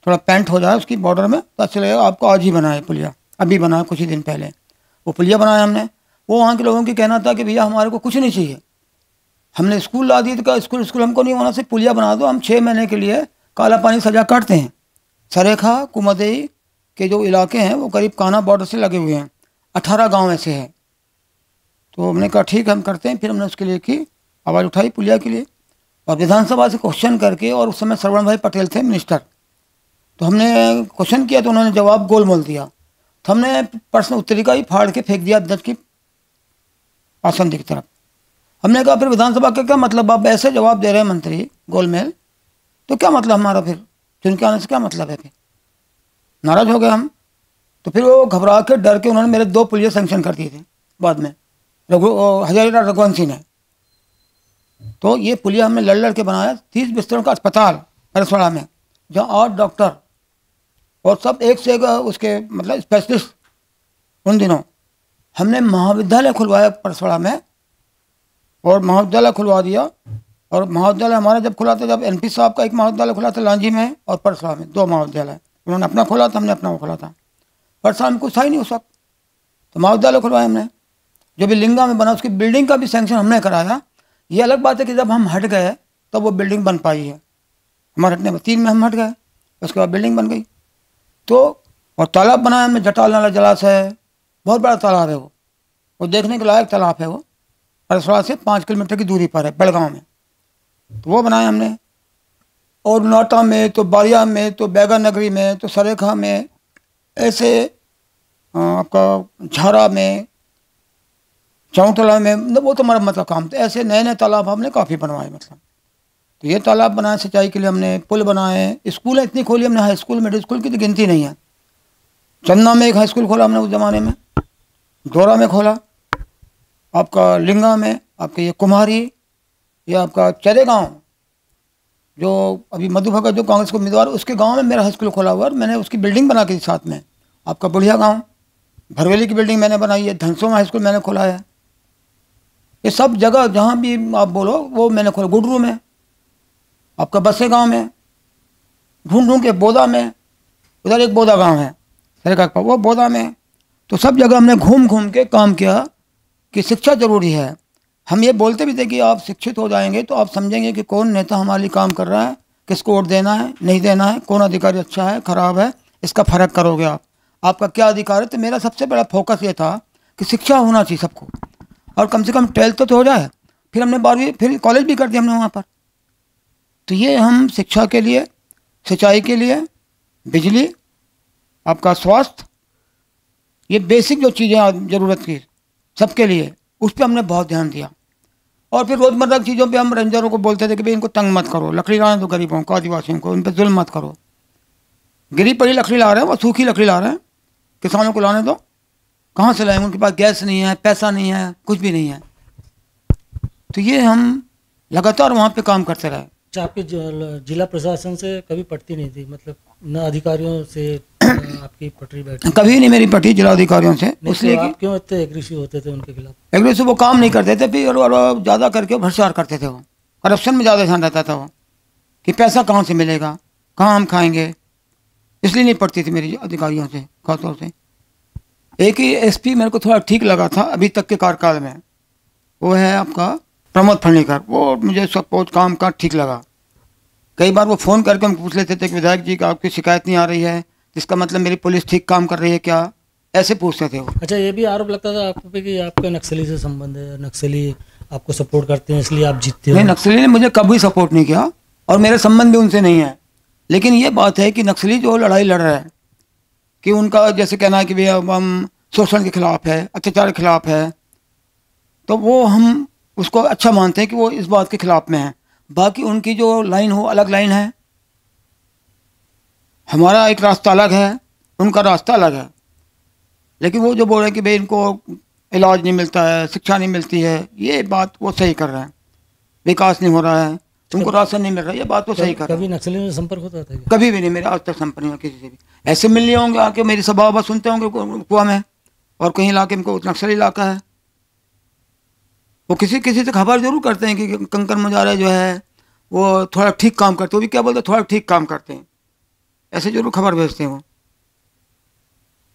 Speaker 2: थोड़ा पेंट हो जाए उसकी बॉर्डर में तो अच्छा लगेगा आपको, आज ही बना है पुलिया, अभी बना है कुछ ही दिन पहले वो पुलिया बनाया हमने। वो वहाँ के लोगों की कहना था कि भैया हमारे को कुछ नहीं चाहिए, हमने स्कूल ला दी तो कहा स्कूल हमको नहीं होना, सिर्फ पुलिया बना दो, हम 6 महीने के लिए काला पानी सजा काटते हैं। सरेखा कुमदई के जो इलाके हैं वो करीब कान्हा बॉर्डर से लगे हुए हैं, 18 गांव ऐसे हैं। तो हमने कहा ठीक है हम करते हैं। फिर हमने उसके लिए की आवाज़ उठाई पुलिया के लिए, और विधानसभा से क्वेश्चन करके, और उस समय श्रवण भाई पटेल थे मिनिस्टर, तो हमने क्वेश्चन किया तो उन्होंने जवाब गोल मोल दिया, तो हमने प्रश्न उत्तरिका ही फाड़ के फेंक दिया अध्यक्ष की आसन की तरफ। हमने कहा फिर विधानसभा का क्या मतलब, आप ऐसे जवाब दे रहे हैं मंत्री गोलमेल, तो क्या मतलब हमारा, फिर चुन के आने से क्या मतलब है। फिर नाराज हो गए हम। तो फिर वो घबरा के डर के उन्होंने मेरे 2 पुलिया सैंक्शन कर दिए थे बाद में, हजारीलाल रघुवंशी ने। तो ये पुलिया हमने लड़ लड़ के बनाया। 30 बिस्तरों का अस्पताल परसवाड़ा में, जहाँ 8 डॉक्टर और सब एक से एक उसके मतलब स्पेशलिस्ट। उन दिनों हमने महाविद्यालय खुलवाया परसवाड़ा में, और महाविद्यालय खुलवा दिया। और महाविद्यालय हमारा जब खुला था, जब एनपी साहब का एक महाविद्यालय खुला था लांजी में और परसवाड़ा में, 2 महाविद्यालय, उन्होंने अपना खोला था, हमने अपना वो खोला था। परसवाड़ा में कुछ था ही नहीं उस वक्त, तो महाविद्यालय खुलवाया हमने। जो भी लिंगा में बना उसकी बिल्डिंग का भी सैंक्शन हमने कराया। ये अलग बात है कि जब हम हट गए तब वो बिल्डिंग बन पाई है, हमारे हटने में 3 में हम हट गए, उसके बाद बिल्डिंग बन गई। तो और तालाब बनाया हमने, जटाल नाला जलाशय, बहुत बड़ा तालाब है वो देखने के लायक तालाब है। वो परसवाड़ा से 5 किलोमीटर की दूरी पर है, बेलगांव में, तो वो बनाया हमने। और नाटा में, तो बारिया में, तो बैगा नगरी में, तो सरेखा में, ऐसे आपका झारा में, चौंतला में, वो तो मरम्मत का काम था। ऐसे नए नए तालाब हमने काफ़ी बनवाए। मतलब तो ये तालाब बनाए सिंचाई के लिए, हमने पुल बनाए, स्कूलें इतनी खोली हमने, हाई स्कूल मिडिल स्कूल की तो गिनती नहीं है। चंदना में एक हाई स्कूल खोला हमने उस ज़माने में, दोरा में खोला, आपका लिंगा में, आपके ये कुम्हारी, ये आपका चरे गाँव, जो अभी मधु भगत जो कांग्रेस को उम्मीदवार, उसके गांव में मेरा हाई स्कूल खोला हुआ है। मैंने उसकी बिल्डिंग बना के दी साथ में। आपका बुढ़िया गांव, भरवेली की बिल्डिंग मैंने बनाई है, धनसों में हाई स्कूल मैंने खोला है। ये सब जगह जहाँ भी आप बोलो वो मैंने खोला। गुडरू में, आपका बसे गांव में, ढूंढ के बोदा में, उधर एक बोदा गांव है सरेका का, वो बोदा में। तो सब जगह हमने घूम घूम के काम किया कि शिक्षा जरूरी है। हम ये बोलते भी थे कि आप शिक्षित हो जाएंगे तो आप समझेंगे कि कौन नेता हमारे लिए काम कर रहा है, किसको वोट देना है नहीं देना है, कौन अधिकारी अच्छा है खराब है, इसका फ़र्क करोगे आप, आपका क्या अधिकार है। तो मेरा सबसे बड़ा फोकस ये था कि शिक्षा होना चाहिए सबको, और कम से कम 12th तो हो जाए। फिर हमने 12वीं, फिर कॉलेज भी कर दिया हमने वहाँ पर। तो ये हम शिक्षा के लिए, सिंचाई के लिए, बिजली, आपका स्वास्थ्य, ये बेसिक जो चीज़ें ज़रूरत की सबके लिए, उस पर हमने बहुत ध्यान दिया। और फिर रोज़मर्रा की चीज़ों पे हम रेंजरों को बोलते थे कि भाई इनको तंग मत करो, लकड़ी लाने दो गरीबों को, आदिवासियों को, इन पर जुल्म मत करो। गिरी पड़ी लकड़ी ला रहे हैं, वो सूखी लकड़ी ला रहे हैं, किसानों को लाने दो, कहाँ से लाएंगे, उनके पास गैस नहीं है, पैसा नहीं है, कुछ भी नहीं है। तो ये हम लगातार वहाँ पे काम करते रहे।
Speaker 1: आपके जिला प्रशासन से कभी पटती नहीं थी, मतलब न अधिकारियों से आपकी पटरी बैठी?
Speaker 2: कभी नहीं मेरी पटी जिला अधिकारियों से।
Speaker 1: इसलिए आप क्यों इतने एग्रेसिव होते थे उनके खिलाफ?
Speaker 2: एग्रेसिव वो काम नहीं करते थे, फिर और ज़्यादा करके भ्रष्टाचार करते थे। वो करप्शन में ज़्यादा ध्यान रहता था वो, कि पैसा कहाँ से मिलेगा, कहाँ हम खाएंगे, इसलिए नहीं पड़ती थी मेरी अधिकारियों से खासतौर से। एक ही एसपी मेरे को थोड़ा ठीक लगा था अभी तक के कार्यकाल में, वो है आपका प्रमोद फर्नीकर। वो मुझे सपोर्ट काम का ठीक लगा। कई बार वो फ़ोन करके हम पूछ लेते थे कि विधायक जी का आपकी शिकायत नहीं आ रही है, इसका मतलब मेरी पुलिस ठीक काम कर रही है क्या, ऐसे पूछते थे वो।
Speaker 1: अच्छा, ये भी आरोप लगता था आप पे कि आपका नक्सली से संबंध है, नक्सली आपको सपोर्ट करते हैं इसलिए आप जीतते हो?
Speaker 2: नहीं, नक्सली ने मुझे कभी सपोर्ट नहीं किया और मेरे संबंध भी उनसे नहीं है। लेकिन ये बात है कि नक्सली जो लड़ाई लड़ रहा है, कि उनका जैसे कहना है कि भैया हम शोषण के खिलाफ है, अत्याचार के खिलाफ है, तो वो हम उसको अच्छा मानते हैं कि वो इस बात के खिलाफ में है। बाकी उनकी जो लाइन हो अलग लाइन है। हमारा एक रास्ता अलग है, उनका रास्ता अलग है। लेकिन वो जो बोल रहे हैं कि भाई इनको इलाज नहीं मिलता है, शिक्षा नहीं मिलती है, ये बात वो सही कर रहे हैं। विकास नहीं हो रहा है, तुमको राशन नहीं मिल रहा है, ये बात वो सही कर रहे
Speaker 1: कभी
Speaker 2: हैं।
Speaker 1: नक्सलियों से संपर्क होता था क्या?
Speaker 2: कभी भी नहीं, मेरे आज तक संपर्क नहीं हुआ किसी से भी। ऐसे मिल लिए होंगे आके, मेरी सभा वभा सुनते होंगे कुआ में, और कहीं इलाके में को नक्सली इलाका है, वो किसी किसी से खबर जरूर करते हैं कि कंकर मुजारे जो है वो थोड़ा ठीक काम करते हैं। वो भी क्या बोलते हैं, थोड़ा ठीक काम करते हैं, ऐसे जरूर खबर भेजते हैं वो।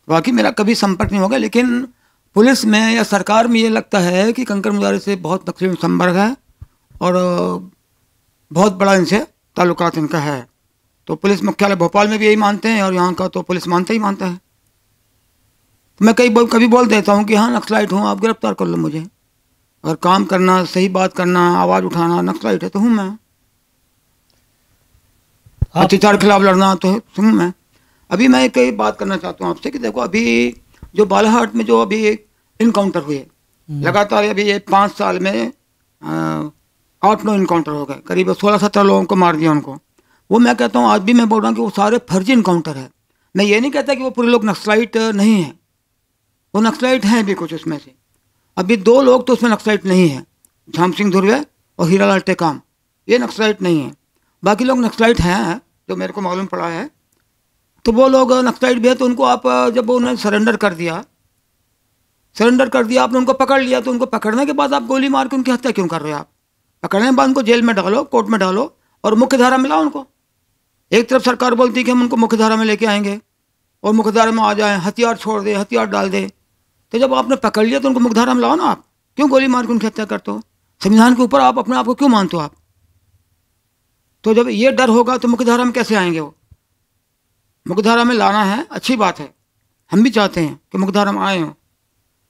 Speaker 2: बाकी मेरा कभी संपर्क नहीं होगा, लेकिन पुलिस में या सरकार में ये लगता है कि कंकर मुजारे से बहुत नक्सली संपर्क है और बहुत बड़ा इनसे ताल्लुकात इनका है। तो पुलिस मुख्यालय भोपाल में भी यही मानते हैं और यहाँ का तो पुलिस मानता ही मानता है। तो मैं कभी बोल देता हूँ कि हाँ नक्सलाइट हूँ, आप गिरफ्तार कर लो मुझे, अगर काम करना, सही बात करना, आवाज़ उठाना, नक्सलाइट है तो हूँ मैं। अत्याचार के खिलाफ लड़ना तो हूँ मैं। अभी मैं एक बात करना चाहता हूँ आपसे कि देखो, अभी जो बालाहाट में जो अभी इनकाउंटर हुए लगातार, अभी ये 5 साल में 8-9 इनकाउंटर हो गए, करीब 16-17 लोगों को मार दिया उनको। वो मैं कहता हूँ, आज भी मैं बोल रहा हूँ कि वो सारे फर्जी इनकाउंटर है। मैं ये नहीं कहता कि वो पूरे लोग नक्सलाइट नहीं हैं, वो नक्सलाइट हैं भी कुछ उसमें से। अभी 2 लोग तो उसमें नक्सलाइट नहीं है, झाम सिंह धुर्वे और हीरालाल टेकाम, ये नक्सलाइट नहीं है। बाकी लोग नक्सलाइट हैं जो मेरे को मालूम पड़ा है। तो वो लोग नक्सलाइट भी है, तो उनको आप जब उन्होंने सरेंडर कर दिया आपने उनको पकड़ लिया, तो उनको पकड़ने के बाद आप गोली मार के उनकी हत्या क्यों कर रहे हो? आप पकड़ने के बाद उनको जेल में डालो, कोर्ट में डालो और मुख्य धारा में लाओ उनको। एक तरफ सरकार बोलती है कि हम उनको मुख्य धारा में लेके आएंगे और मुख्य धारा में आ जाएं, हथियार छोड़ दे, हथियार डाल दे। तो जब आपने पकड़ लिया तो उनको मुख्य धारा में लाओ ना। आप क्यों गोली मार के उनकी हत्या करते हो? संविधान के ऊपर आप अपने आप को क्यों मानते हो आप? तो जब ये डर होगा तो मुख्य धारा में कैसे आएंगे वो? मुख्य धारा में लाना है, अच्छी बात है, हम भी चाहते हैं कि मुख्य धारा में आए हो,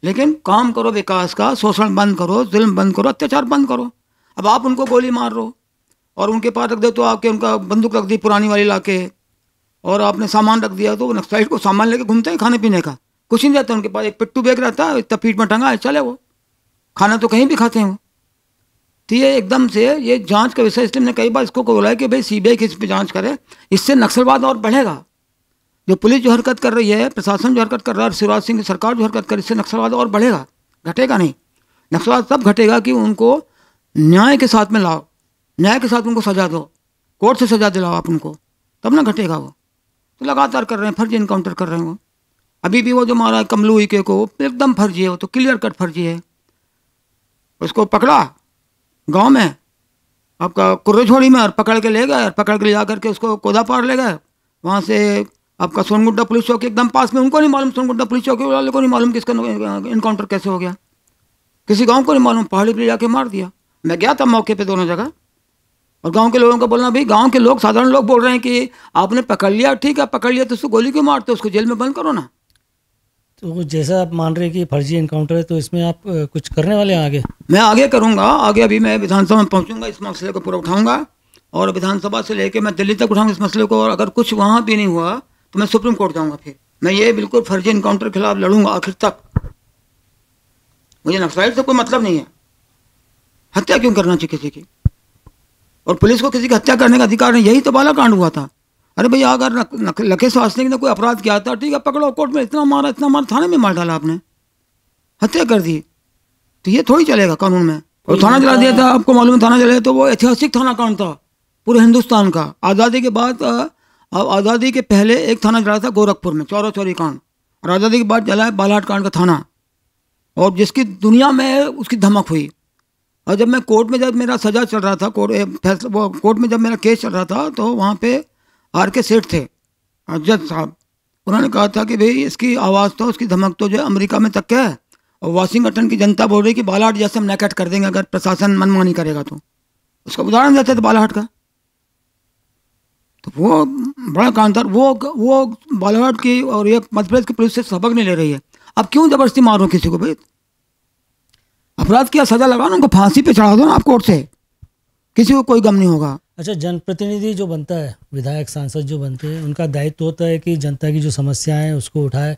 Speaker 2: लेकिन काम करो विकास का, शोषण बंद करो, जुल्म बंद करो, अत्याचार बंद करो। अब आप उनको गोली मार रहो और उनके पास रख दे, तो आपके उनका बंदूक रख दी पुरानी वाली लाके, और आपने सामान रख दिया, तो नक्सलाइट को सामान लेके घूमते हैं, खाने पीने का कुछ नहीं रहता उनके पास। एक पिट्टू बैग रहता है, इतना पीठ में टंगा है, चले वो खाना तो कहीं भी खाते हैं वो। तो ये एकदम से ये जांच का विषय, इसलिए मैंने कई बार इसको बोला है कि भाई सीबीआई की इस पर जाँच करे, इससे नक्सलवाद और बढ़ेगा। जो पुलिस जो हरकत कर रही है, प्रशासन जो हरकत कर रहा है, शिवराज सिंह की सरकार जो हरकत कर रही है, इससे नक्सलवाद और बढ़ेगा, घटेगा नहीं। नक्सलवाद तब घटेगा कि उनको न्याय के साथ में लाओ, न्याय के साथ उनको सजा दो, कोर्ट से सजा दिलाओ आप उनको, तब ना घटेगा वो। तो लगातार कर रहे हैं, फर्जी इनकाउंटर कर रहे हैं वो। अभी भी वो जो मारा है कमलू इके को, एकदम फर्जी है वो, तो क्लियर कट फर्जी है। उसको पकड़ा गांव में आपका कुर्रेझोड़ी में और पकड़ के ले गए, और पकड़ के ले जा करके उसको कोदापार ले गए। वहाँ से आपका सोनगुड्डा पुलिस चौकी एकदम पास में, उनको नहीं मालूम, सोनगुड्डा पुलिस चौकी वाले को नहीं मालूम कि इसका इनकाउंटर कैसे हो गया, किसी गांव को नहीं मालूम, पहाड़ी पर जाके मार दिया। मैं गया था मौके पे दोनों जगह, और गांव के लोगों को बोलना, भाई गांव के लोग, साधारण लोग बोल रहे हैं कि आपने पकड़ लिया, ठीक है पकड़ लिया, तो उसको गोली क्यों मारते हो, उसको जेल में बंद करो ना।
Speaker 1: तो जैसा आप मान रहे हैं कि फर्जी इनकाउंटर है, तो इसमें आप कुछ करने वाले हैं आगे?
Speaker 2: मैं आगे करूँगा, आगे अभी मैं विधानसभा में पहुँचूंगा, इस मसले को पूरा उठाऊंगा, और विधानसभा से लेकर मैं दिल्ली तक उठाऊंगा इस मसले को, और अगर कुछ वहाँ भी नहीं हुआ तो मैं सुप्रीम कोर्ट जाऊँगा। फिर मैं ये बिल्कुल फर्जी इनकाउंटर के खिलाफ लड़ूंगा आखिर तक। मुझे नक्सलाइट से कोई मतलब नहीं है, हत्या क्यों करना चाहिए किसी की, और पुलिस को किसी की हत्या करने का अधिकार नहीं। यही तो बालाकांड हुआ था। अरे भैया, अगर लखेश वासनिक ने कोई अपराध किया था, ठीक है पकड़ो, कोर्ट में इतना मारा, थाने में मार डाला आपने, हत्या कर दी, तो ये थोड़ी चलेगा कानून में। और थाना जला दिया था, आपको मालूम है थाना जलाया, तो वो ऐतिहासिक थाना कांड था पूरे हिंदुस्तान का। आज़ादी के बाद, आज़ादी के पहले एक थाना जला था गोरखपुर में, चौरा चौरी कांड, और आज़ादी के बाद जला है बालाहाट कांड का थाना, और जिसकी दुनिया में उसकी धमक हुई। और जब मैं कोर्ट में, जब मेरा सजा चल रहा था, कोर्ट में जब मेरा केस चल रहा था, तो वहाँ पे RK सेठ थे, जज साहब, उन्होंने कहा था कि भाई इसकी आवाज़ तो, उसकी धमक तो जो है अमेरिका में तक है, और वाशिंगटन की जनता बोल रही कि बालाहाट जैसे हम नैकेट कर देंगे अगर प्रशासन मनमानी करेगा तो। उसका उदाहरण देते थे बालाहाट का। तो वो बड़ा कांड था। वो बालाहाट की और ये मध्य प्रदेश की पुलिस से सबक नहीं ले रही है। अब क्यों जबरदस्ती मारो किसी को? भाई अपराध किया, सजा लगाओ ना, उनको फांसी पे चढ़ा दो ना आप कोर्ट से, किसी को कोई गम नहीं होगा।
Speaker 1: अच्छा, जनप्रतिनिधि जो बनता है, विधायक सांसद जो बनते हैं, उनका दायित्व होता है कि जनता की जो समस्याएं हैं उसको उठाए,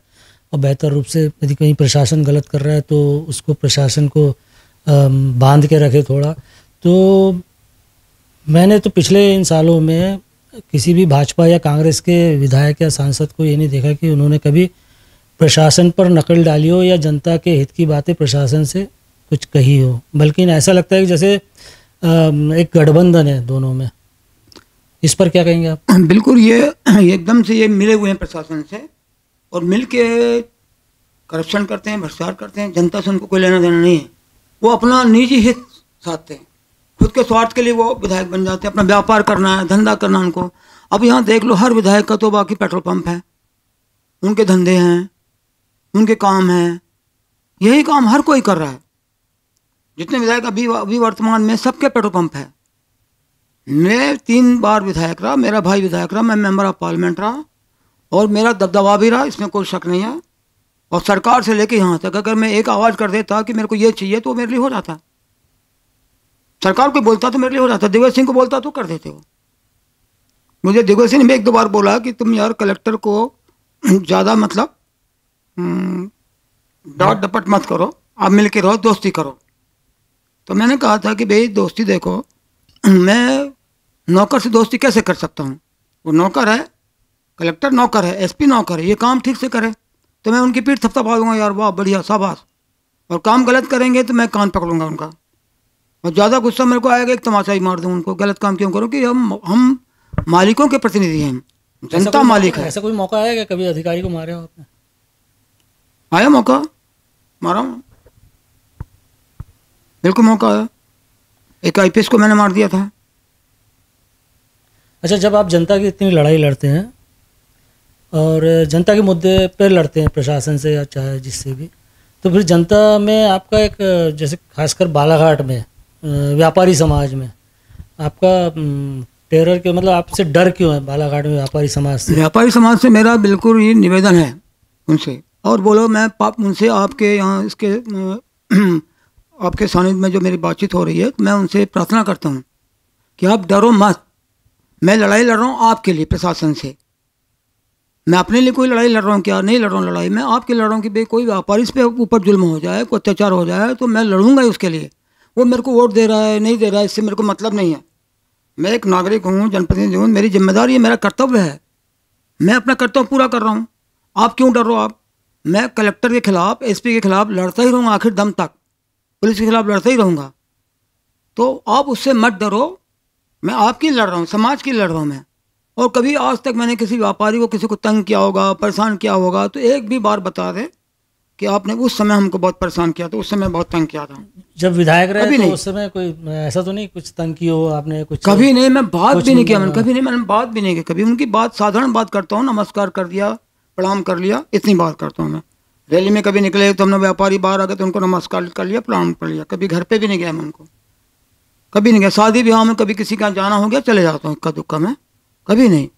Speaker 1: और बेहतर रूप से, यदि कहीं प्रशासन गलत कर रहा है तो उसको, प्रशासन को बांध के रखे थोड़ा। तो मैंने तो पिछले इन सालों में किसी भी भाजपा या कांग्रेस के विधायक या सांसद को ये नहीं देखा कि उन्होंने कभी प्रशासन पर नकल डाली हो या जनता के हित की बातें प्रशासन से कुछ कही हो, बल्कि ऐसा लगता है कि जैसे एक गठबंधन है दोनों में। इस पर क्या कहेंगे आप?
Speaker 2: बिल्कुल, ये एकदम से ये मिले हुए हैं प्रशासन से और मिल के करप्शन करते हैं, भ्रष्टाचार करते हैं। जनता से उनको कोई लेना देना नहीं है। वो अपना निजी हित साधते हैं, खुद के स्वार्थ के लिए वो विधायक बन जाते हैं। अपना व्यापार करना है, धंधा करना उनको। अब यहाँ देख लो, हर विधायक का तो बाकी पेट्रोल पंप है, उनके धंधे हैं, उनके काम हैं। यही काम हर कोई कर रहा है। जितने विधायक अभी वर्तमान में सबके पेट्रोल पंप है। मैं 3 बार विधायक रहा, मेरा भाई विधायक रहा, मैं मेंबर ऑफ पार्लियामेंट रहा और मेरा दबदबा भी रहा, इसमें कोई शक नहीं है। और सरकार से लेके यहाँ तक अगर मैं एक आवाज़ कर देता कि मेरे को ये चाहिए तो मेरे लिए हो जाता। सरकार को बोलता तो मेरे लिए हो जाता। दिग्विजय सिंह को बोलता तो कर देते वो। मुझे दिग्विजय सिंह ने 1-2 बार बोला कि तुम यार कलेक्टर को ज़्यादा मतलब डांट डपट मत करो, आप मिल के रहो, दोस्ती करो। तो मैंने कहा था कि भाई दोस्ती देखो, मैं नौकर से दोस्ती कैसे कर सकता हूँ? वो नौकर है, कलेक्टर नौकर है, एसपी नौकर है, ये काम ठीक से करे तो मैं उनकी पीठ थपथपा दूंगा, यार वाह बढ़िया शाबाश। और काम गलत करेंगे तो मैं कान पकड़ूंगा उनका। और ज़्यादा गुस्सा मेरे को आएगा, एक तमाशा ही मार दूँ उनको। गलत काम क्यों करूँ? कि हम मालिकों के प्रतिनिधि हैं, जनता मालिक है।
Speaker 1: ऐसा कोई मौका आया क्या कभी अधिकारी को मारे हो आपने?
Speaker 2: आया मौका, मारा हूँ, बिल्कुल मौका आया। एक आईपीएस को मैंने मार दिया था।
Speaker 1: अच्छा, जब आप जनता की इतनी लड़ाई लड़ते हैं और जनता के मुद्दे पर लड़ते हैं प्रशासन से या चाहे जिससे भी, तो फिर जनता में आपका एक, जैसे खासकर बालाघाट में व्यापारी समाज में आपका टेरर के मतलब आपसे डर क्यों है बालाघाट में व्यापारी समाज से?
Speaker 2: व्यापारी समाज से मेरा बिल्कुल ये निवेदन है उनसे, और बोलो मैं उनसे आपके यहाँ इसके आपके सानिध्य में जो मेरी बातचीत हो रही है, तो मैं उनसे प्रार्थना करता हूँ कि आप डरो मत। मैं लड़ाई लड़ रहा हूँ आपके लिए प्रशासन से। मैं अपने लिए कोई लड़ाई लड़ रहा हूँ क्या? नहीं लड़ रहा हूँ लड़ाई। मैं आपके लड़ रहा हूँ कि भाई कोई व्यापारी पे ऊपर जुल्म हो जाए, कोई अत्याचार हो जाए तो मैं लड़ूंगा ही उसके लिए। वो मेरे को वोट दे रहा है नहीं दे रहा है, इससे मेरे को मतलब नहीं है। मैं एक नागरिक हूँ, जनप्रतिनिधि हूँ, मेरी जिम्मेदारी है, मेरा कर्तव्य है। मैं अपना कर्तव्य पूरा कर रहा हूँ। आप क्यों डर रहे हो? आप, मैं कलेक्टर के खिलाफ, एसपी के खिलाफ लड़ता ही रहूँगा आखिर दम तक, पुलिस के खिलाफ लड़ता ही रहूँगा। तो आप उससे मत डरो। मैं आपकी लड़ रहा हूँ, समाज की लड़ रहा हूँ मैं। और कभी आज तक मैंने किसी व्यापारी को, किसी को तंग किया होगा, परेशान किया होगा तो एक भी बार बता दे कि आपने उस समय हमको बहुत परेशान किया, तो उस समय बहुत तंग किया था।
Speaker 1: जब विधायक रहे
Speaker 2: कभी
Speaker 1: तो
Speaker 2: नहीं।
Speaker 1: उस समय कोई ऐसा तो नहीं कुछ तंग की हो आपने? कुछ
Speaker 2: कभी नहीं, मैं बात भी नहीं किया। मैंने
Speaker 1: हाँ।
Speaker 2: कभी नहीं, मैंने बात भी नहीं की कभी। उनकी बात साधारण बात करता हूँ, नमस्कार कर दिया, प्रणाम कर लिया, इतनी बात करता हूँ मैं। रैली में कभी निकले तो हमने व्यापारी बाहर आ गए तो उनको नमस्कार कर लिया, प्रणाम कर लिया। कभी घर पे भी नहीं गया मैं उनको, कभी नहीं गया। शादी ब्याह में कभी किसी का जाना हो गया चले जाता हूँ इक्का दुक्का में, कभी नहीं।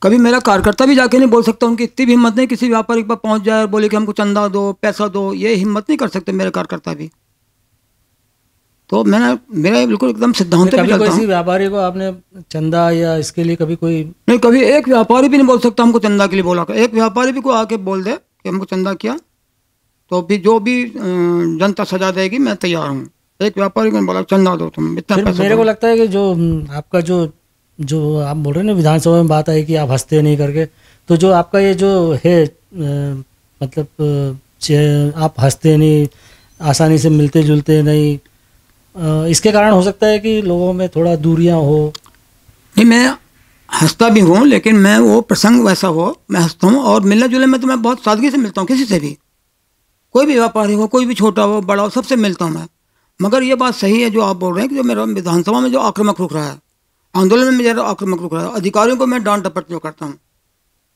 Speaker 2: कभी मेरा कार्यकर्ता भी जाके नहीं बोल सकता, उनकी इतनी भी हिम्मत नहीं किसी व्यापारी के पास पहुँच जाए और बोले कि हमको चंदा दो, पैसा दो, ये हिम्मत नहीं कर सकते मेरे कार्यकर्ता भी। तो मेरा बिल्कुल एकदम सिद्धांत पे चलता हूँ।
Speaker 1: किसी व्यापारी को आपने चंदा या इसके लिए कभी कोई
Speaker 2: नहीं, कभी एक व्यापारी भी नहीं बोल सकता हमको चंदा के लिए बोला। एक व्यापारी भी कोई आके बोल दे कि हमको चंदा किया तो भी जो भी जनता सजा देगी मैं तैयार हूँ। एक व्यापारी को बोला चंदा दो तुम इतना पैसा।
Speaker 1: मेरे को लगता है कि जो आपका जो आप बोल रहे हैं ना विधानसभा में बात आई कि आप हंसते नहीं करके, तो जो आपका ये जो है मतलब आप हंसते नहीं, आसानी से मिलते जुलते नहीं, इसके कारण हो सकता है कि लोगों में थोड़ा दूरियां हो।
Speaker 2: नहीं, मैं हंसता भी हूँ लेकिन मैं वो प्रसंग वैसा हो मैं हंसता हूँ। और मिलने जुलने में तो मैं बहुत सादगी से मिलता हूँ किसी से भी, कोई भी व्यापारी हो, कोई भी छोटा हो बड़ा हो, सबसे मिलता हूँ मैं। मगर ये बात सही है जो आप बोल रहे हैं कि जो मेरा विधानसभा में जो आक्रामक रुख रहा है, आंदोलन में मेरा आक्रामक रुख रहा है, अधिकारियों को मैं डांट डपट जो करता हूँ,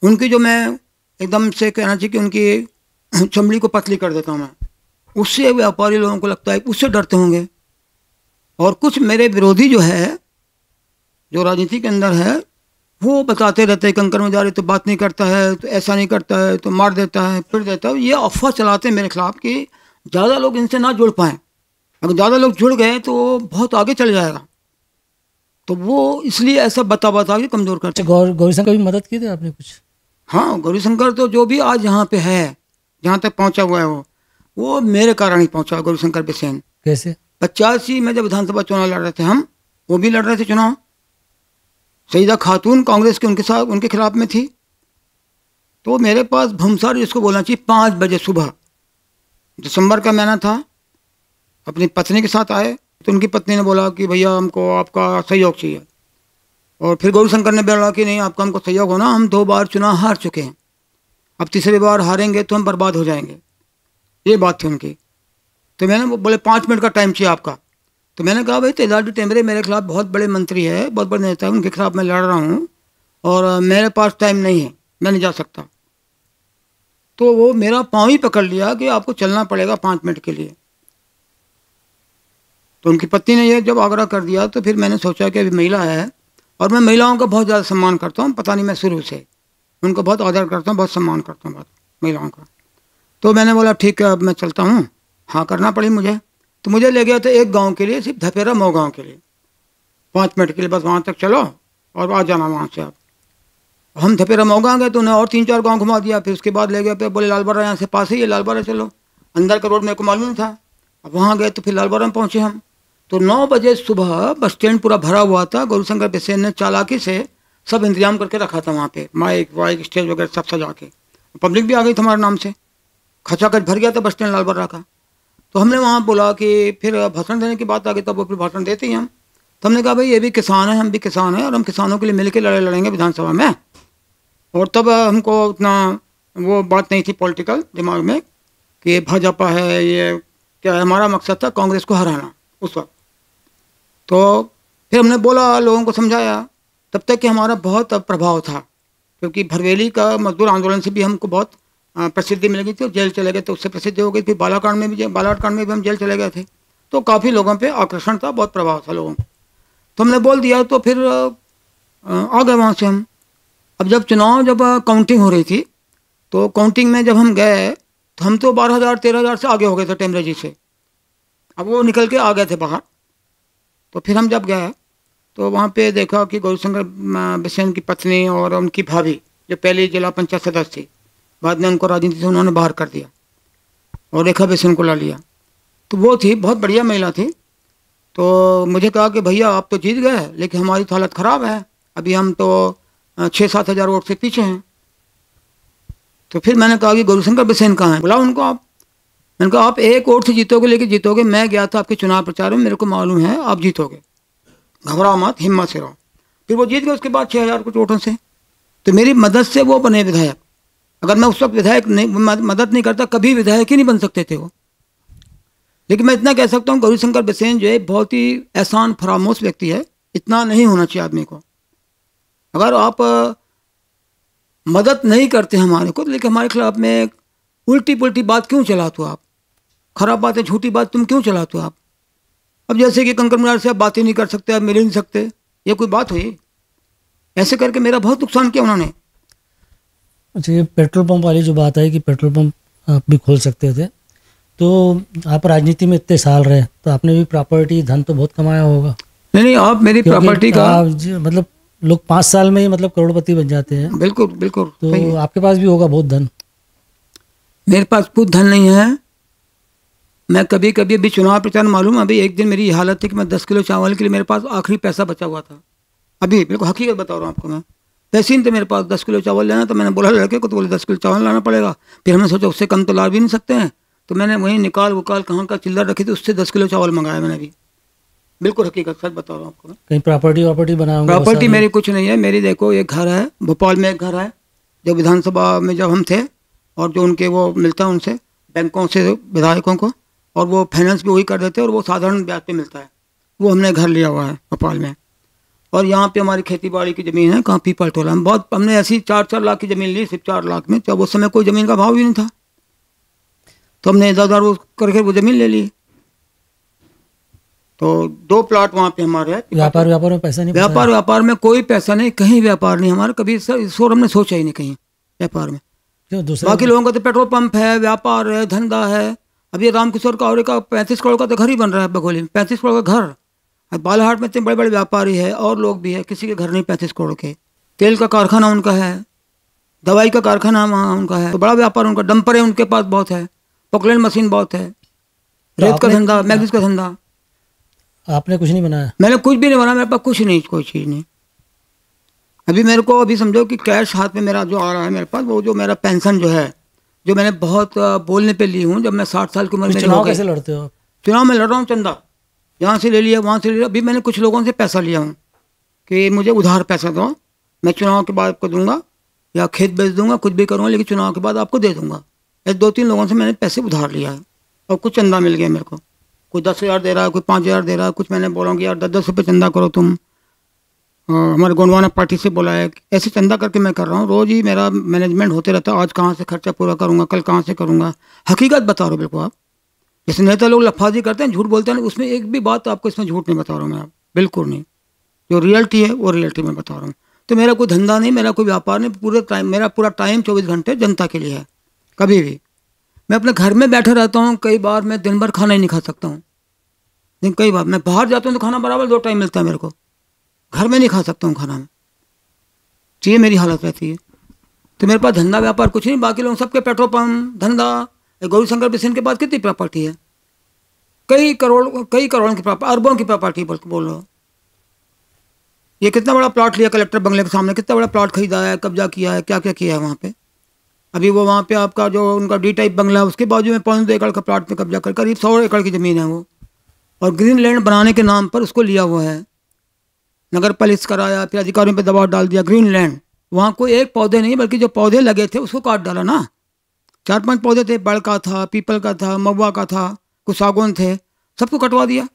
Speaker 2: उनकी जो मैं एकदम से कहना चाहिए कि उनकी चमड़ी को पतली कर देता हूँ मैं, उससे व्यापारी लोगों को लगता है उससे डरते होंगे। और कुछ मेरे विरोधी जो है, जो राजनीति के अंदर है, वो बताते रहते हैं कंकर में जा रहे तो बात नहीं करता है, तो ऐसा नहीं करता है, तो मार देता है, फिर देता है। ये अफवाह चलाते हैं मेरे खिलाफ कि ज़्यादा लोग इनसे ना जुड़ पाएँ। अगर ज़्यादा लोग जुड़ गए तो बहुत आगे चल जाएगा, तो वो इसलिए ऐसा बता के कमज़ोर करते हैं।
Speaker 1: गौरीशंकर की मदद की थी आपने कुछ?
Speaker 2: हाँ, गौरीशंकर तो जो भी आज यहाँ पे है, जहाँ तक पहुँचा हुआ है, वो मेरे कारण ही पहुँचा। गौरीशंकर बिसेन
Speaker 1: कैसे?
Speaker 2: 85 में जब विधानसभा चुनाव लड़ रहे थे हम, वो भी लड़ रहे थे चुनाव, सईदा खातून कांग्रेस के उनके साथ उनके खिलाफ में थी। तो मेरे पास भमसार जिसको बोलना चाहिए 5 बजे सुबह, दिसंबर का महीना था, अपनी पत्नी के साथ आए। तो उनकी पत्नी ने बोला कि भैया हमको आपका सहयोग चाहिए। और फिर गौरीशंकर ने बोला कि नहीं, आपका हमको सहयोग होना, हम 2 बार चुनाव हार चुके हैं, अब तीसरी बार हारेंगे तो हम बर्बाद हो जाएंगे, ये बात थी उनकी। तो मैंने बोले 5 मिनट का टाइम चाहिए आपका। तो मैंने कहा भाई तेजाब टेम्बरे मेरे खिलाफ बहुत बड़े मंत्री है, बहुत बड़े नेता है, उनके खिलाफ मैं लड़ रहा हूँ और मेरे पास टाइम नहीं है, मैं नहीं जा सकता। तो वो मेरा पाँव ही पकड़ लिया कि आपको चलना पड़ेगा 5 मिनट के लिए। तो उनकी पत्नी ने ये जब आग्रह कर दिया तो फिर मैंने सोचा कि अभी महिला है और मैं महिलाओं का बहुत ज़्यादा सम्मान करता हूँ, पता नहीं मैं शुरू से उनको बहुत आदर करता हूँ, बहुत सम्मान करता हूँ बहुत महिलाओं का। तो मैंने बोला ठीक है अब मैं चलता हूँ, हाँ करना पड़ी मुझे। तो मुझे ले गया था एक गांव के लिए, सिर्फ धपेरा मऊ गाँव के लिए, 5 मिनट के लिए बस, वहाँ तक चलो और आ जाना वहाँ से आप। हम धपेरा मऊ गाँव गए तो उन्हें और 3-4 गाँव घुमा दिया। फिर उसके बाद ले गया, फिर बोले लालबारा यहाँ से पास ही है, लालबारा चलो। अंदर का रोड मेरे को मालूम नहीं था। अब वहाँ गए तो फिर लालबारा में पहुँचे हम। तो 9 बजे सुबह बस स्टैंड पूरा भरा हुआ था। गौरीशंकर बिसेन ने चालाकी से सब इंतजाम करके रखा था वहाँ पे, माइक वाइक स्टेज वगैरह सब सजा के। पब्लिक भी आ गई थी हमारे नाम से, खचाखच भर गया था बस स्टैंड लालबारा का। तो हमने वहाँ बोला कि फिर भाषण देने की बात आ गई, तब वो फिर भाषण देते ही हम। तो हमने कहा भाई ये भी किसान है, हम भी किसान हैं और हम किसानों के लिए मिल के लड़ेंगे विधानसभा में। और तब हमको उतना वो बात नहीं थी पॉलिटिकल दिमाग में कि भाजपा है ये क्या है, हमारा मकसद था कांग्रेस को हराना उस वक्त। तो फिर हमने बोला, लोगों को समझाया, तब तक कि हमारा बहुत प्रभाव था, क्योंकि भरवेली का मजदूर आंदोलन से भी हमको बहुत प्रसिद्धि मिल गई थी और जेल चले गए थे, उससे प्रसिद्धि हो गई। फिर बालाकांड में भी हम जेल चले गए थे। तो काफ़ी लोगों पे आकर्षण था, बहुत प्रभाव था लोगों को। तो हमने बोल दिया, तो फिर आ गए वहाँ से हम। अब जब काउंटिंग हो रही थी, तो काउंटिंग में जब हम गए तो हम तो 12,000-13,000 से आगे हो गए थे टेमरे जी से। अब वो निकल के आ गए थे बाहर। तो फिर हम जब गए तो वहाँ पे देखा कि गौरीशंकर बिसेन की पत्नी और उनकी भाभी, जो पहले जिला पंचायत सदस्य थी, बाद में उनको राजनीति से उन्होंने बाहर कर दिया और रेखा बिसेन को ला लिया। तो वो थी, बहुत बढ़िया महिला थी। तो मुझे कहा कि भैया आप तो जीत गए, लेकिन हमारी तो हालत ख़राब है, अभी हम तो 6-7 हज़ार वोट से पीछे हैं। तो फिर मैंने कहा कि गौरीशंकर बिसेन कहाँ हैं, बुलाओ उनको आप। मैंने कहा आप 1 वोट से जीतोगे, लेकिन जीतोगे। मैं गया था आपके चुनाव प्रचार में, मेरे को मालूम है आप जीतोगे, घबराओ मत, हिम्मत से रहो। फिर वो जीत गए उसके बाद 6,000 कुछ वोटों से। तो मेरी मदद से वो बने विधायक। अगर मैं उस वक्त विधायक नहीं मदद नहीं करता, कभी विधायक ही नहीं बन सकते थे वो। लेकिन मैं इतना कह सकता हूँ गौरीशंकर बिसेन जो है बहुत ही एहसान फरामोश व्यक्ति है। इतना नहीं होना चाहिए आदमी को। अगर आप मदद नहीं करते हमारे को, लेकिन हमारे खिलाफ में उल्टी पुल्टी बात क्यों चलाते हो आप, खराब बातें झूठी बात तुम क्यों चलाते हो आप। अब जैसे कि कंकर मुरार से आप बातें नहीं कर सकते, आप मिल नहीं सकते, ये कोई बात हुई? ऐसे करके मेरा बहुत नुकसान किया उन्होंने।
Speaker 1: अच्छा, ये पेट्रोल पंप वाली जो बात है कि पेट्रोल पंप आप भी खोल सकते थे, तो आप राजनीति में इतने साल रहे तो आपने भी प्रॉपर्टी धन तो बहुत कमाया होगा।
Speaker 2: नहीं, आप मेरी प्रॉपर्टी का
Speaker 1: मतलब लोग 5 साल में ही मतलब करोड़पति बन जाते हैं।
Speaker 2: बिल्कुल बिल्कुल।
Speaker 1: तो आपके पास भी होगा बहुत धन।
Speaker 2: मेरे पास बहुत धन नहीं है। मैं कभी कभी अभी चुनाव प्रचार मालूम, अभी एक दिन मेरी हालत थी कि मैं 10 किलो चावल के लिए मेरे पास आखिरी पैसा बचा हुआ था। अभी बिल्कुल हकीकत बता रहा हूँ आपको, मैं पैसे नहीं थे मेरे पास 10 किलो चावल लेना। तो मैंने बोला लड़के को, तो बोले 10 किलो चावल लाना पड़ेगा। फिर हमने सोचा उससे कम तो ला भी नहीं सकते हैं, तो मैंने वहीं निकाल वकाल कहाँ का चिल्लर रखी थी, उससे 10 किलो चावल मंगाया मैंने भी। बिल्कुल हकीकत सच बता रहा हूँ आपको।
Speaker 1: कहीं प्रॉपर्टी बनाऊंगा?
Speaker 2: प्रॉपर्टी मेरी कुछ नहीं है। मेरी देखो एक घर है भोपाल में, एक घर है जो विधानसभा में जब हम थे और जो उनके वो मिलता है उनसे बैंकों से विधायकों को, और वो फाइनेंस भी वही कर देते हैं और वो साधारण ब्याज पे मिलता है। वो हमने घर लिया हुआ है भोपाल में। और यहाँ पे हमारी खेती बाड़ी की ज़मीन है कहाँ पीपल टोला में। बहुत हमने ऐसी 4-4 लाख की ज़मीन ली, सिर्फ 4 लाख में। जब उस समय कोई ज़मीन का भाव भी नहीं था, तो हमने इधर वो करके वो ज़मीन ले ली। तो 2 प्लाट वहाँ पे हमारे है।
Speaker 1: व्यापार में पैसा नहीं?
Speaker 2: व्यापार में कोई पैसा नहीं, कहीं व्यापार नहीं हमारा। कभी शोर हमने सोचा ही नहीं कहीं व्यापार में। बाकी लोगों का तो पेट्रोल पंप है, व्यापार है, धंधा है। अब ये रामकिशोर कावरे का 35 करोड़ का तो घर ही बन रहा है बघोली में, 35 करोड़ का घर। अब बालाहाट में इतने बड़े बड़े व्यापारी है और लोग भी है, किसी के घर नहीं 35 करोड़ के। तेल का कारखाना उनका है, दवाई का कारखाना वहाँ उनका है, तो बड़ा व्यापार उनका। डंपर है उनके पास बहुत है, पोकलैंड मशीन बहुत है, रेत का धंधा, मैग्नीज का धंधा।
Speaker 1: आपने कुछ नहीं बनाया?
Speaker 2: मैंने कुछ भी नहीं बनाया, मेरे पास कुछ नहीं, कोई चीज़ नहीं। अभी मेरे को अभी समझो कि कैश हाथ में मेरा जो आ रहा है मेरे पास, वो जो मेरा पेंशन जो है, जो मैंने बहुत बोलने पे ली हूँ, जब मैं 60 साल की उम्र में
Speaker 1: चुनाव कैसे लड़ते हो आप?
Speaker 2: चुनाव में लड़ रहा हूँ, चंदा यहाँ से ले लिया, वहाँ से ले लिया। अभी मैंने कुछ लोगों से पैसा लिया हूँ कि मुझे उधार पैसा दो, मैं चुनाव के बाद आपको दूंगा, या खेत बेच दूंगा, कुछ भी करूँगा, लेकिन चुनाव के बाद आपको दे दूंगा। ऐसे 2-3 लोगों से मैंने पैसे उधार लिया है और कुछ चंदा मिल गया मेरे को। कोई 10,000 दे रहा है, कोई 5,000 दे रहा है, कुछ मैंने बोला कि यार 10-10 रुपये चंदा करो तुम। हमारे गोंडवाना पार्टी से बोला है, ऐसे चंदा करके मैं कर रहा हूँ। रोज़ ही मेरा मैनेजमेंट होते रहता है, आज कहाँ से खर्चा पूरा करूँगा, कल कहाँ से करूँगा। हकीकत बता रहा हूँ बिल्कुल। आप जैसे नेता लोग लफाजी करते हैं, झूठ बोलते हैं, उसमें एक भी बात आपको इसमें झूठ नहीं बता रहा हूँ मैं, आप बिल्कुल नहीं। जो रियलिटी है वो रियलिटी में बता रहा हूँ। तो मेरा कोई धंधा नहीं, मेरा कोई व्यापार नहीं, पूरे टाइम मेरा पूरा टाइम 24 घंटे जनता के लिए है। कभी भी मैं अपने घर में बैठा रहता हूँ, कई बार मैं दिन भर खाना ही नहीं खा सकता हूँ, लेकिन कई बार मैं बाहर जाता हूँ तो खाना बराबर 2 टाइम मिलता है मेरे को। घर में नहीं खा सकता हूँ खाना में, तो ये मेरी हालत रहती है। तो मेरे पास धंधा व्यापार कुछ नहीं। बाकी लोग सबके पेट्रोल पंप धंधा। गौरीशंकर बिसेन के पास कितनी प्रॉपर्टी है? कई करोड़ की प्रॉपर्टी, अरबों की प्रॉपर्टी बोल रहे हो। ये कितना बड़ा प्लॉट लिया कलेक्टर बंगले के सामने, कितना बड़ा प्लॉट खरीदा है, कब्जा किया है, क्या क्या किया है वहाँ पे। अभी वो वहाँ पे आपका जो उनका डी टाइप बंगला है, उसके बाजू में 500 एकड़ का प्लॉट पे कब्जा कर, करीब 100 एकड़ की ज़मीन है वो, और ग्रीन लैंड बनाने के नाम पर उसको लिया हुआ है। नगर पालिश कराया, फिर अधिकारियों पे दबाव डाल दिया। ग्रीन लैंड, वहाँ कोई एक पौधे नहीं, बल्कि जो पौधे लगे थे उसको काट डाला ना। 4-5 पौधे थे, बड़ का था, पीपल का था, महुआ का था, कुछ सागौन थे, सबको कटवा दिया।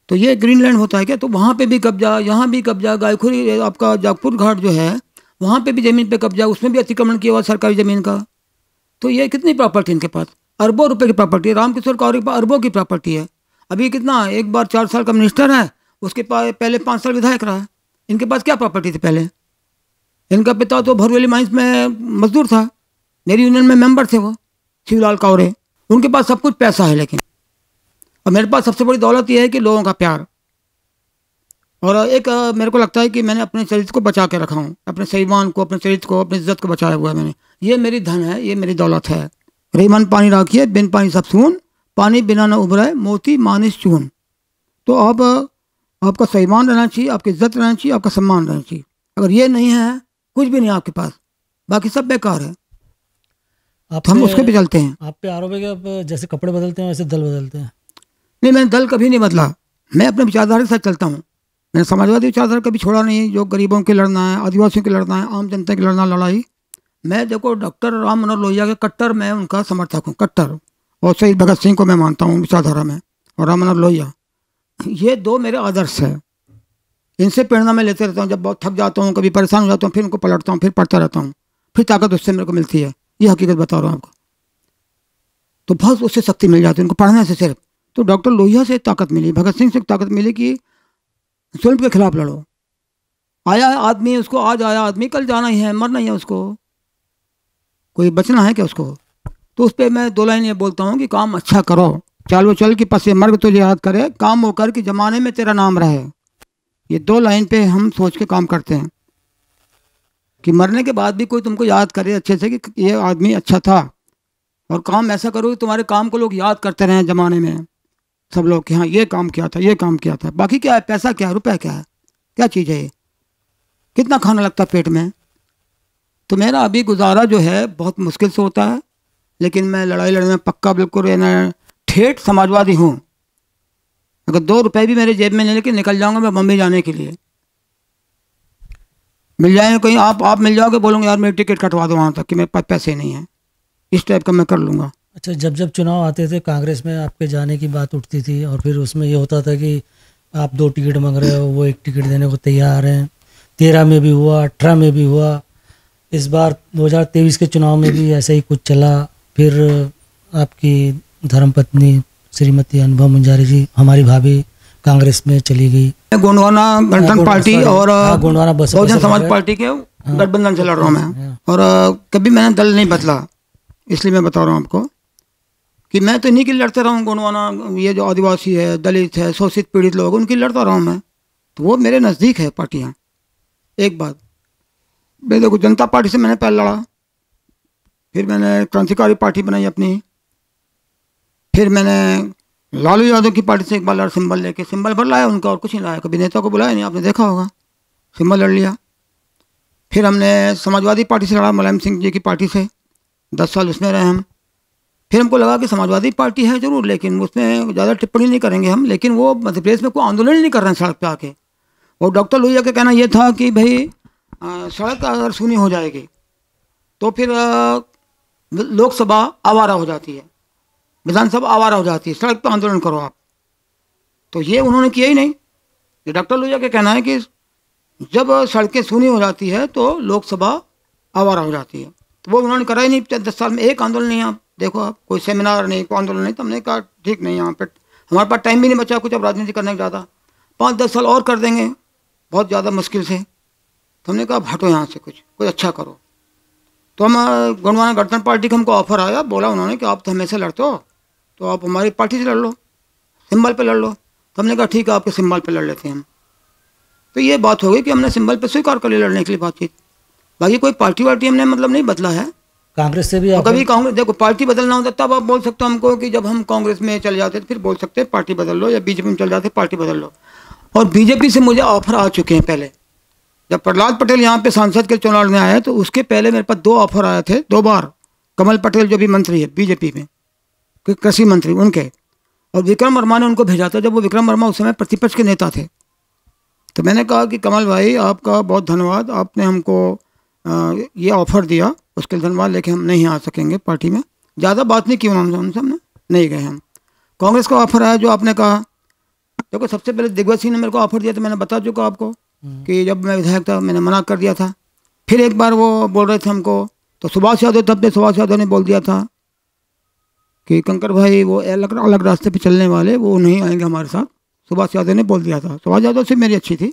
Speaker 2: तो ये ग्रीन लैंड होता है क्या? तो वहाँ पे भी कब्जा, यहाँ भी कब्जा। गायखुरी आपका जागपुर घाट जो है, वहाँ पे भी ज़मीन पे कब्जा, उसमें भी अतिक्रमण किया हुआ सरकारी ज़मीन का। तो ये कितनी प्रॉपर्टी इनके पास? अरबों रुपए की प्रॉपर्टी है। रामकिशोर कौर के पास अरबों की प्रॉपर्टी है। अभी कितना, एक बार 4 साल का मिनिस्टर है, उसके पास पहले 5 साल विधायक रहा है। इनके पास क्या प्रॉपर्टी थी पहले? इनका पिता तो भरवेली माइंस में मजदूर था, मेरी यूनियन में मेंबर थे वो, शिवलाल कौरे। उनके पास सब कुछ पैसा है, लेकिन और मेरे पास सबसे बड़ी दौलत यह है कि लोगों का प्यार। और एक मेरे को लगता है कि मैंने अपने चरित्र को बचा के रखा हूँ, अपने सईमान को, अपने चरित्र को, अपनी इज्जत को बचाया हुआ है मैंने। ये मेरी धन है, ये मेरी दौलत है। रहीमन पानी राखिए, बिन पानी सब सून, पानी बिना न उभरे मोती मानिस चून। तो आप आपका सईमान रहना चाहिए, आपकी इज्जत रहना चाहिए, आपका सम्मान रहना चाहिए। अगर ये नहीं है, कुछ भी नहीं आपके पास, बाकी सब बेकार है। तो हम उसके पे चलते हैं।
Speaker 1: आप पे आरोप है कि आप जैसे कपड़े बदलते हैं वैसे दल बदलते हैं।
Speaker 2: नहीं, मैंने दल कभी नहीं बदला, मैं अपने विचारधारा के साथ चलता हूँ। मैंने समाजवादी विचारधारा कभी छोड़ा नहीं, जो गरीबों के लड़ना है, आदिवासियों के लड़ना है, आम जनता की लड़ना लड़ाई। मैं देखो डॉक्टर राम मनोहर लोहिया के कट्टर, मैं उनका समर्थक हूँ, कट्टर। और शहीद भगत सिंह को मैं मानता हूँ विचारधारा में, और राम मनोहर लोहिया, ये 2 मेरे आदर्श है। इनसे प्रेरणा मैं लेते रहता हूँ। जब बहुत थक जाता हूँ, कभी परेशान हो जाता हूँ, फिर उनको पलटता हूँ, फिर पढ़ता रहता हूँ, फिर ताकत उससे मेरे को मिलती है। ये हकीकत बता रहा हूँ आपको। तो बहुत उससे शक्ति मिल जाती है उनको पढ़ने से सिर्फ। तो डॉक्टर लोहिया से ताकत मिली, भगत सिंह से ताकत मिली कि जुल्म के खिलाफ लड़ो। आया आदमी, उसको आज आया आदमी, कल जाना ही है, मरना ही है उसको, कोई बचना है क्या उसको? तो उस पर मैं 2 लाइन ये बोलता हूँ कि काम अच्छा करो, चल वो चल कि पसे मर्ग तुझे याद करे, काम होकर कि जमाने में तेरा नाम रहे। ये 2 लाइन पे हम सोच के काम करते हैं कि मरने के बाद भी कोई तुमको याद करे अच्छे से कि ये आदमी अच्छा था। और काम ऐसा करो कि तुम्हारे काम को लोग याद करते रहें ज़माने में, सब लोग कि हाँ ये काम किया था, ये काम किया था। बाकी क्या है, पैसा क्या है, रुपया क्या है, क्या चीज़ है ये? कितना खाना लगता है पेट में? तो मेरा अभी गुजारा जो है बहुत मुश्किल से होता है, लेकिन मैं लड़ाई लड़ने में पक्का बिल्कुल ठेठ समाजवादी हूँ। अगर 2 रुपये भी मेरे जेब में नहीं लेके निकल जाऊँगा मैं बम्बई जाने के लिए, मिल जाएंगे कहीं, आप मिल जाओगे, बोलूँगा यार मेरी टिकट कटवा दो वहाँ तक कि मेरे पास पैसे नहीं हैं, इस टाइप का मैं कर लूँगा।
Speaker 1: अच्छा, जब जब चुनाव आते थे कांग्रेस में आपके जाने की बात उठती थी, और फिर उसमें ये होता था कि आप 2 टिकट मांग रहे हो, वो 1 टिकट देने को तैयार हैं। 13 में भी हुआ, 18 में भी हुआ, इस बार 2023 के चुनाव में भी ऐसा ही कुछ चला। फिर आपकी धर्मपत्नी श्रीमती अनुभव मुंजारी जी, हमारी भाभी, कांग्रेस में चली गई।
Speaker 2: गोंडवाना गणतंत्र पार्टी और
Speaker 1: गोंडवाना
Speaker 2: बहुजन समाज पार्टी के गठबंधन से लड़ रहा हूँ मैं, और कभी मैंने दल नहीं बदला। इसलिए मैं बता रहा हूँ आपको कि मैं तो इन्हीं की लड़ते रहा हूँ। गोंडवाना, ये जो आदिवासी है, दलित है, शोषित पीड़ित लोग, उनकी लड़ता रहा हूँ मैं। तो वो मेरे नज़दीक है पार्टियाँ। एक बात मैं देखो, जनता पार्टी से मैंने पहले लड़ा, फिर मैंने क्रांतिकारी पार्टी बनाई अपनी, फिर मैंने लालू यादव की पार्टी से एक बार लड़ा, सिंबल लेके, सिंबल भर लाया उनका, और कुछ नहीं लाया, कभी नेता को बुलाया नहीं, आपने देखा होगा। सिंबल लड़ लिया। फिर हमने समाजवादी पार्टी से लड़ा, मुलायम सिंह जी की पार्टी से, 10 साल उसमें रहे हम। फिर हमको लगा कि समाजवादी पार्टी है ज़रूर, लेकिन उसमें ज़्यादा टिप्पणी नहीं करेंगे हम, लेकिन वो मध्य प्रदेश में कोई आंदोलन ही नहीं कर रहे हैं सड़क पे आके। और डॉक्टर लोहिया का कहना ये था कि भाई सड़क अगर सूनी हो जाएगी तो फिर लोकसभा आवारा हो जाती है, विधानसभा आवारा हो जाती है, सड़क पर आंदोलन करो आप। तो ये उन्होंने किया ही नहीं। ये डॉक्टर लोहिया का कहना है कि जब सड़कें सूनी हो जाती है तो लोकसभा आवारा हो जाती है। तो वो उन्होंने करा ही नहीं। 10 साल में एक आंदोलन नहीं, आप देखो, आप कोई सेमिनार नहीं, कोई आंदोलन नहीं। तो हमने कहा ठीक नहीं, यहाँ पे हमारे पास टाइम भी नहीं बचा कुछ अब राजनीति करने का ज़्यादा, 5-10 साल और कर देंगे बहुत ज़्यादा मुश्किल से। तो हमने कहा हटो यहाँ से, कुछ अच्छा करो। तो हम गोंडवाना गणतंत्र पार्टी का हमको ऑफर आया, बोला उन्होंने कि आप तो हमेशा लड़ते हो तो आप हमारी पार्टी से लड़ लो, सिंबल पे लड़ लो। तो हमने कहा ठीक है, आपके सिंबल पे लड़ लेते हैं हम। तो ये बात हो गई कि हमने सिंबल पे स्वीकार कर लिया लड़ने के लिए बातचीत। बाकी कोई पार्टी वार्टी हमने मतलब नहीं बदला है।
Speaker 1: कांग्रेस से भी
Speaker 2: और कभी कांग्रेस, देखो पार्टी बदलना होता तब आप बोल सकते हो हमको कि जब हम कांग्रेस में चले जाते तो फिर बोल सकते हैं पार्टी बदल लो, या बीजेपी में चले जाते पार्टी बदल लो। और बीजेपी से मुझे ऑफर आ चुके हैं पहले। जब प्रहलाद पटेल यहाँ पे सांसद के चुनाव में आए तो उसके पहले मेरे पास 2 ऑफर आए थे, 2 बार। कमल पटेल जो भी मंत्री है बीजेपी में, कृषि मंत्री, उनके, और विक्रम वर्मा ने उनको भेजा था जब वो विक्रम वर्मा उस समय प्रतिपक्ष के नेता थे। तो मैंने कहा कि कमल भाई आपका बहुत धन्यवाद, आपने हमको ये ऑफ़र दिया, उसके लिए धन्यवाद, लेकिन हम नहीं आ सकेंगे पार्टी में। ज़्यादा बात नहीं की उन्होंने, हमसे हमने नहीं गए हम। कांग्रेस का ऑफ़र आया जो आपने कहा, देखो सबसे पहले दिग्विजय सिंह ने मेरे को ऑफ़र दिया, तो मैंने बता चुका आपको कि जब मैं विधायक था मैंने मना कर दिया था। फिर एक बार वो बोल रहे थे हमको, तो सुभाष यादव, तब सुभाष यादव ने बोल दिया था कि कंकर भाई वो अलग अलग रास्ते पे चलने वाले, वो नहीं आएंगे हमारे साथ। सुभाष यादव ने बोल दिया था। सुभाष यादव से मेरी अच्छी थी।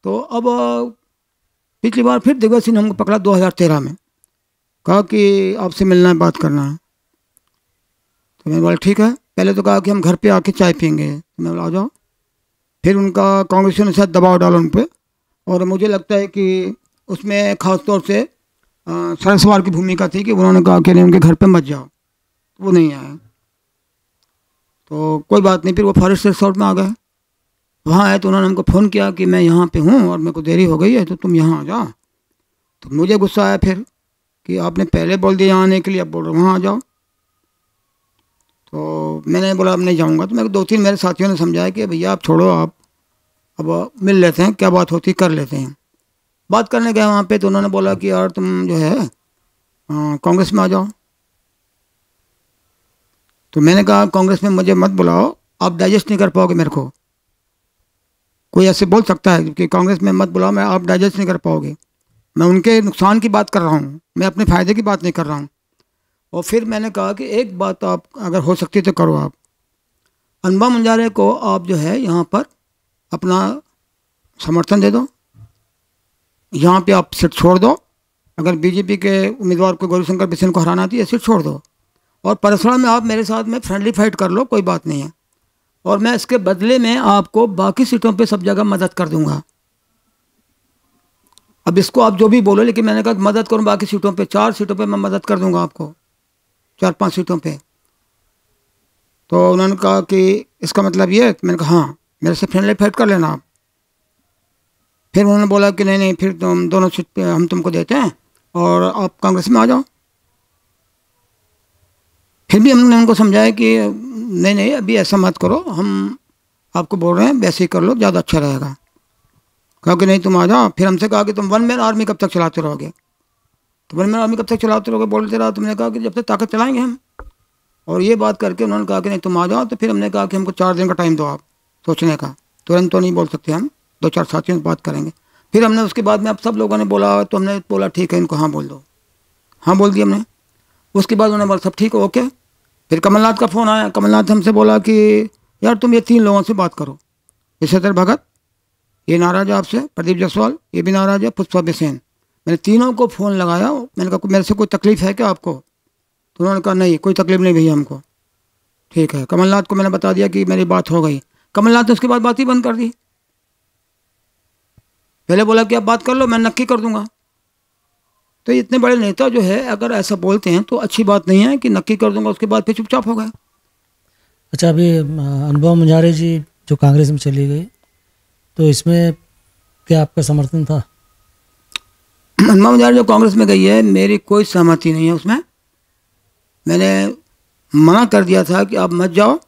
Speaker 2: तो अब पिछली बार फिर दिग्विजय सिंह ने हमको पकड़ा 2013 में, कहा कि आपसे मिलना है, बात करना है। तो मैंने बोला ठीक है। पहले तो कहा कि हम घर पे आके चाय पियेंगे, तो मैं बोला आ जाओ। फिर उनका कांग्रेस ने शायद दबाव डाला उन पर, और मुझे लगता है कि उसमें ख़ास तौर से शरद पवार की भूमिका थी कि उन्होंने कहा कि नहीं उनके घर पे मत जाओ, वो नहीं आए। तो कोई बात नहीं, फिर वो फॉरेस्ट रिसोर्ट में आ गए। वहाँ आए तो उन्होंने हमको फ़ोन किया कि मैं यहाँ पे हूँ और मेरे को देरी हो गई है, तो तुम यहाँ आ जाओ। तो मुझे गुस्सा आया फिर कि आपने पहले बोल दिया यहाँ आने के लिए, अब बोल रहे वहाँ आ जाओ। तो मैंने बोला अब नहीं जाऊँगा। तो मेरे 2-3 मेरे साथियों ने समझाया कि भैया आप छोड़ो, आप अब मिल लेते हैं, क्या बात होती कर लेते हैं। बात करने गए वहाँ पे, तो उन्होंने बोला कि यार तुम जो है कांग्रेस में आ जाओ। तो मैंने कहा कांग्रेस में मुझे मत बुलाओ, आप डाइजेस्ट नहीं कर पाओगे मेरे को। कोई ऐसे बोल सकता है कि कांग्रेस में मत बुलाओ, मैं आप डाइजेस्ट नहीं कर पाओगे। मैं उनके नुकसान की बात कर रहा हूँ, मैं अपने फ़ायदे की बात नहीं कर रहा हूँ। और फिर मैंने कहा कि एक बात आप अगर हो सकती तो करो, आप अनबा मुंजारे को आप जो है यहाँ पर अपना समर्थन दे दो, यहाँ पे आप सीट छोड़ दो। अगर बीजेपी के उम्मीदवार को गौरीशंकर बिसेन को हराना थी, सीट छोड़ दो, और परसवाड़ा में आप मेरे साथ में फ्रेंडली फाइट कर लो, कोई बात नहीं है, और मैं इसके बदले में आपको बाकी सीटों पे सब जगह मदद कर दूंगा। अब इसको आप जो भी बोलो, लेकिन मैंने कहा मदद करूँ बाकी सीटों पे, 4 सीटों पे मैं मदद कर दूंगा आपको, 4-5 सीटों पे। तो उन्होंने कहा कि इसका मतलब ये है। मैंने कहा हाँ, मेरे से फ्रेंडली फाइट कर लेना आप। फिर उन्होंने बोला कि नहीं नहीं, फिर तुम दोनों सीट पे हम तुमको देते हैं और आप कांग्रेस में आ जाओ। फिर भी हमने उनको समझाया कि नहीं नहीं, अभी ऐसा मत करो, हम आपको बोल रहे हैं वैसे ही कर लो, ज़्यादा अच्छा रहेगा। कहा कि नहीं तुम आ जाओ। फिर हमसे कहा कि तुम 1 मैन आर्मी कब तक चलाते रहोगे। तो 1 मैन आर्मी कब तक चलाते रहोगे बोलते रहा। तुमने कहा कि जब तक ताकत चलाएंगे हम। और ये बात करके उन्होंने कहा कि नहीं तुम आ जाओ। तो फिर हमने कहा कि हमको 4 दिन का टाइम दो आप सोचने का, तुरंत तो नहीं बोल सकते हम, 2-4 साथियों से बात करेंगे। फिर हमने उसके बाद में अब सब लोगों ने बोला, तो हमने बोला ठीक है इनको हाँ बोल दो, हाँ बोल दिया हमने। उसके बाद उन्होंने बोला सब ठीक है ओके। फिर कमलनाथ का फ़ोन आया। कमलनाथ हमसे बोला कि यार तुम ये 3 लोगों से बात करो, विशेश्वर भगत ये नाराज़ है आपसे, प्रदीप जायसवाल ये भी नाराज़ है, पुष्पा बिसेन। मैंने तीनों को फ़ोन लगाया। मैंने कहा मेरे से कोई तकलीफ़ है क्या आपको। तो उन्होंने कहा नहीं कोई तकलीफ़ नहीं भैया हमको। ठीक है। कमलनाथ को मैंने बता दिया कि मेरी बात हो गई। कमलनाथ ने उसके बाद बात ही बंद कर दी। पहले बोला कि आप बात कर लो, मैं नक्की कर दूंगा। तो इतने बड़े नेता जो है अगर ऐसा बोलते हैं तो अच्छी बात नहीं है कि नक्की कर दूंगा, उसके बाद फिर चुपचाप हो गए।
Speaker 1: अच्छा, अभी अनुभव मुंजारे जी जो कांग्रेस में चली गई, तो इसमें क्या आपका समर्थन था?
Speaker 2: मनवा मुजाहिर जो कांग्रेस में गई है, मेरी कोई सहमति नहीं है उसमें। मैंने मना कर दिया था कि आप मत जाओ,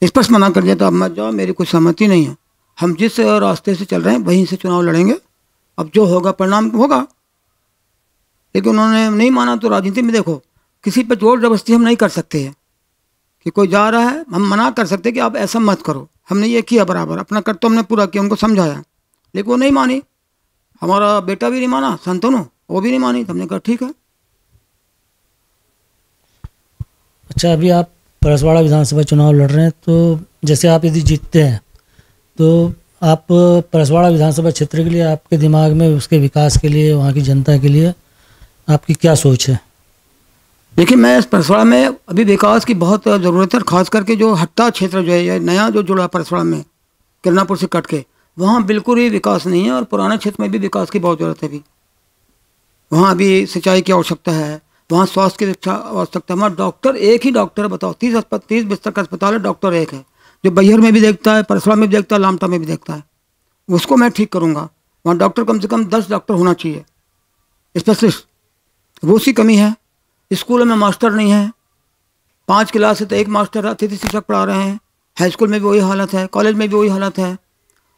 Speaker 2: स्पष्ट मना कर दिया था, आप मत जाओ, मेरी कोई सहमति नहीं है। हम जिस रास्ते से चल रहे हैं वहीं से चुनाव लड़ेंगे, अब जो होगा परिणाम होगा। लेकिन उन्होंने नहीं माना। तो राजनीति में देखो, किसी पर जोर जबरदस्ती हम नहीं कर सकते हैं कि कोई जा रहा है, हम मना कर सकते कि आप ऐसा मत करो। हमने ये किया बराबर, अपना कर्तव्य हमने पूरा किया, उनको समझाया, लेकिन वो नहीं मानी। हमारा बेटा भी नहीं माना, संतनु वो भी नहीं मानी। तो हमने कहा ठीक है।
Speaker 1: अच्छा, अभी आप परसवाड़ा विधानसभा चुनाव लड़ रहे हैं, तो जैसे आप यदि जीतते हैं तो आप परसवाड़ा विधानसभा क्षेत्र के लिए, आपके दिमाग में उसके विकास के लिए, वहाँ की जनता के लिए आपकी क्या सोच है?
Speaker 2: देखिए, मैं इस परसवाड़ा में अभी विकास की बहुत ज़रूरत है। खास करके जो हट्टा क्षेत्र जो है, ये नया जो जुड़ा परसवाड़ा में किरनापुर से कट के, वहाँ बिल्कुल ही विकास नहीं है। और पुराने क्षेत्र में भी विकास की बहुत ज़रूरत है। अभी वहाँ अभी सिंचाई की आवश्यकता है, वहाँ स्वास्थ्य की आवश्यकता है। वहाँ डॉक्टर एक ही डॉक्टर है, बताओ, 30 बिस्तर का अस्पताल है, डॉक्टर एक है, जो बैहर में भी देखता है, परसवाड़ा में भी देखता है, लामटा में भी देखता है। उसको मैं ठीक करूँगा। वहाँ डॉक्टर कम से कम 10 डॉक्टर होना चाहिए, स्पेशलिस्ट। वो उसकी कमी है। स्कूलों में मास्टर नहीं है, 5 क्लास है तो एक मास्टर, अतिथि शिक्षक पढ़ा रहे हैं। हाई स्कूल में भी वही हालत है, कॉलेज में भी वही हालत है।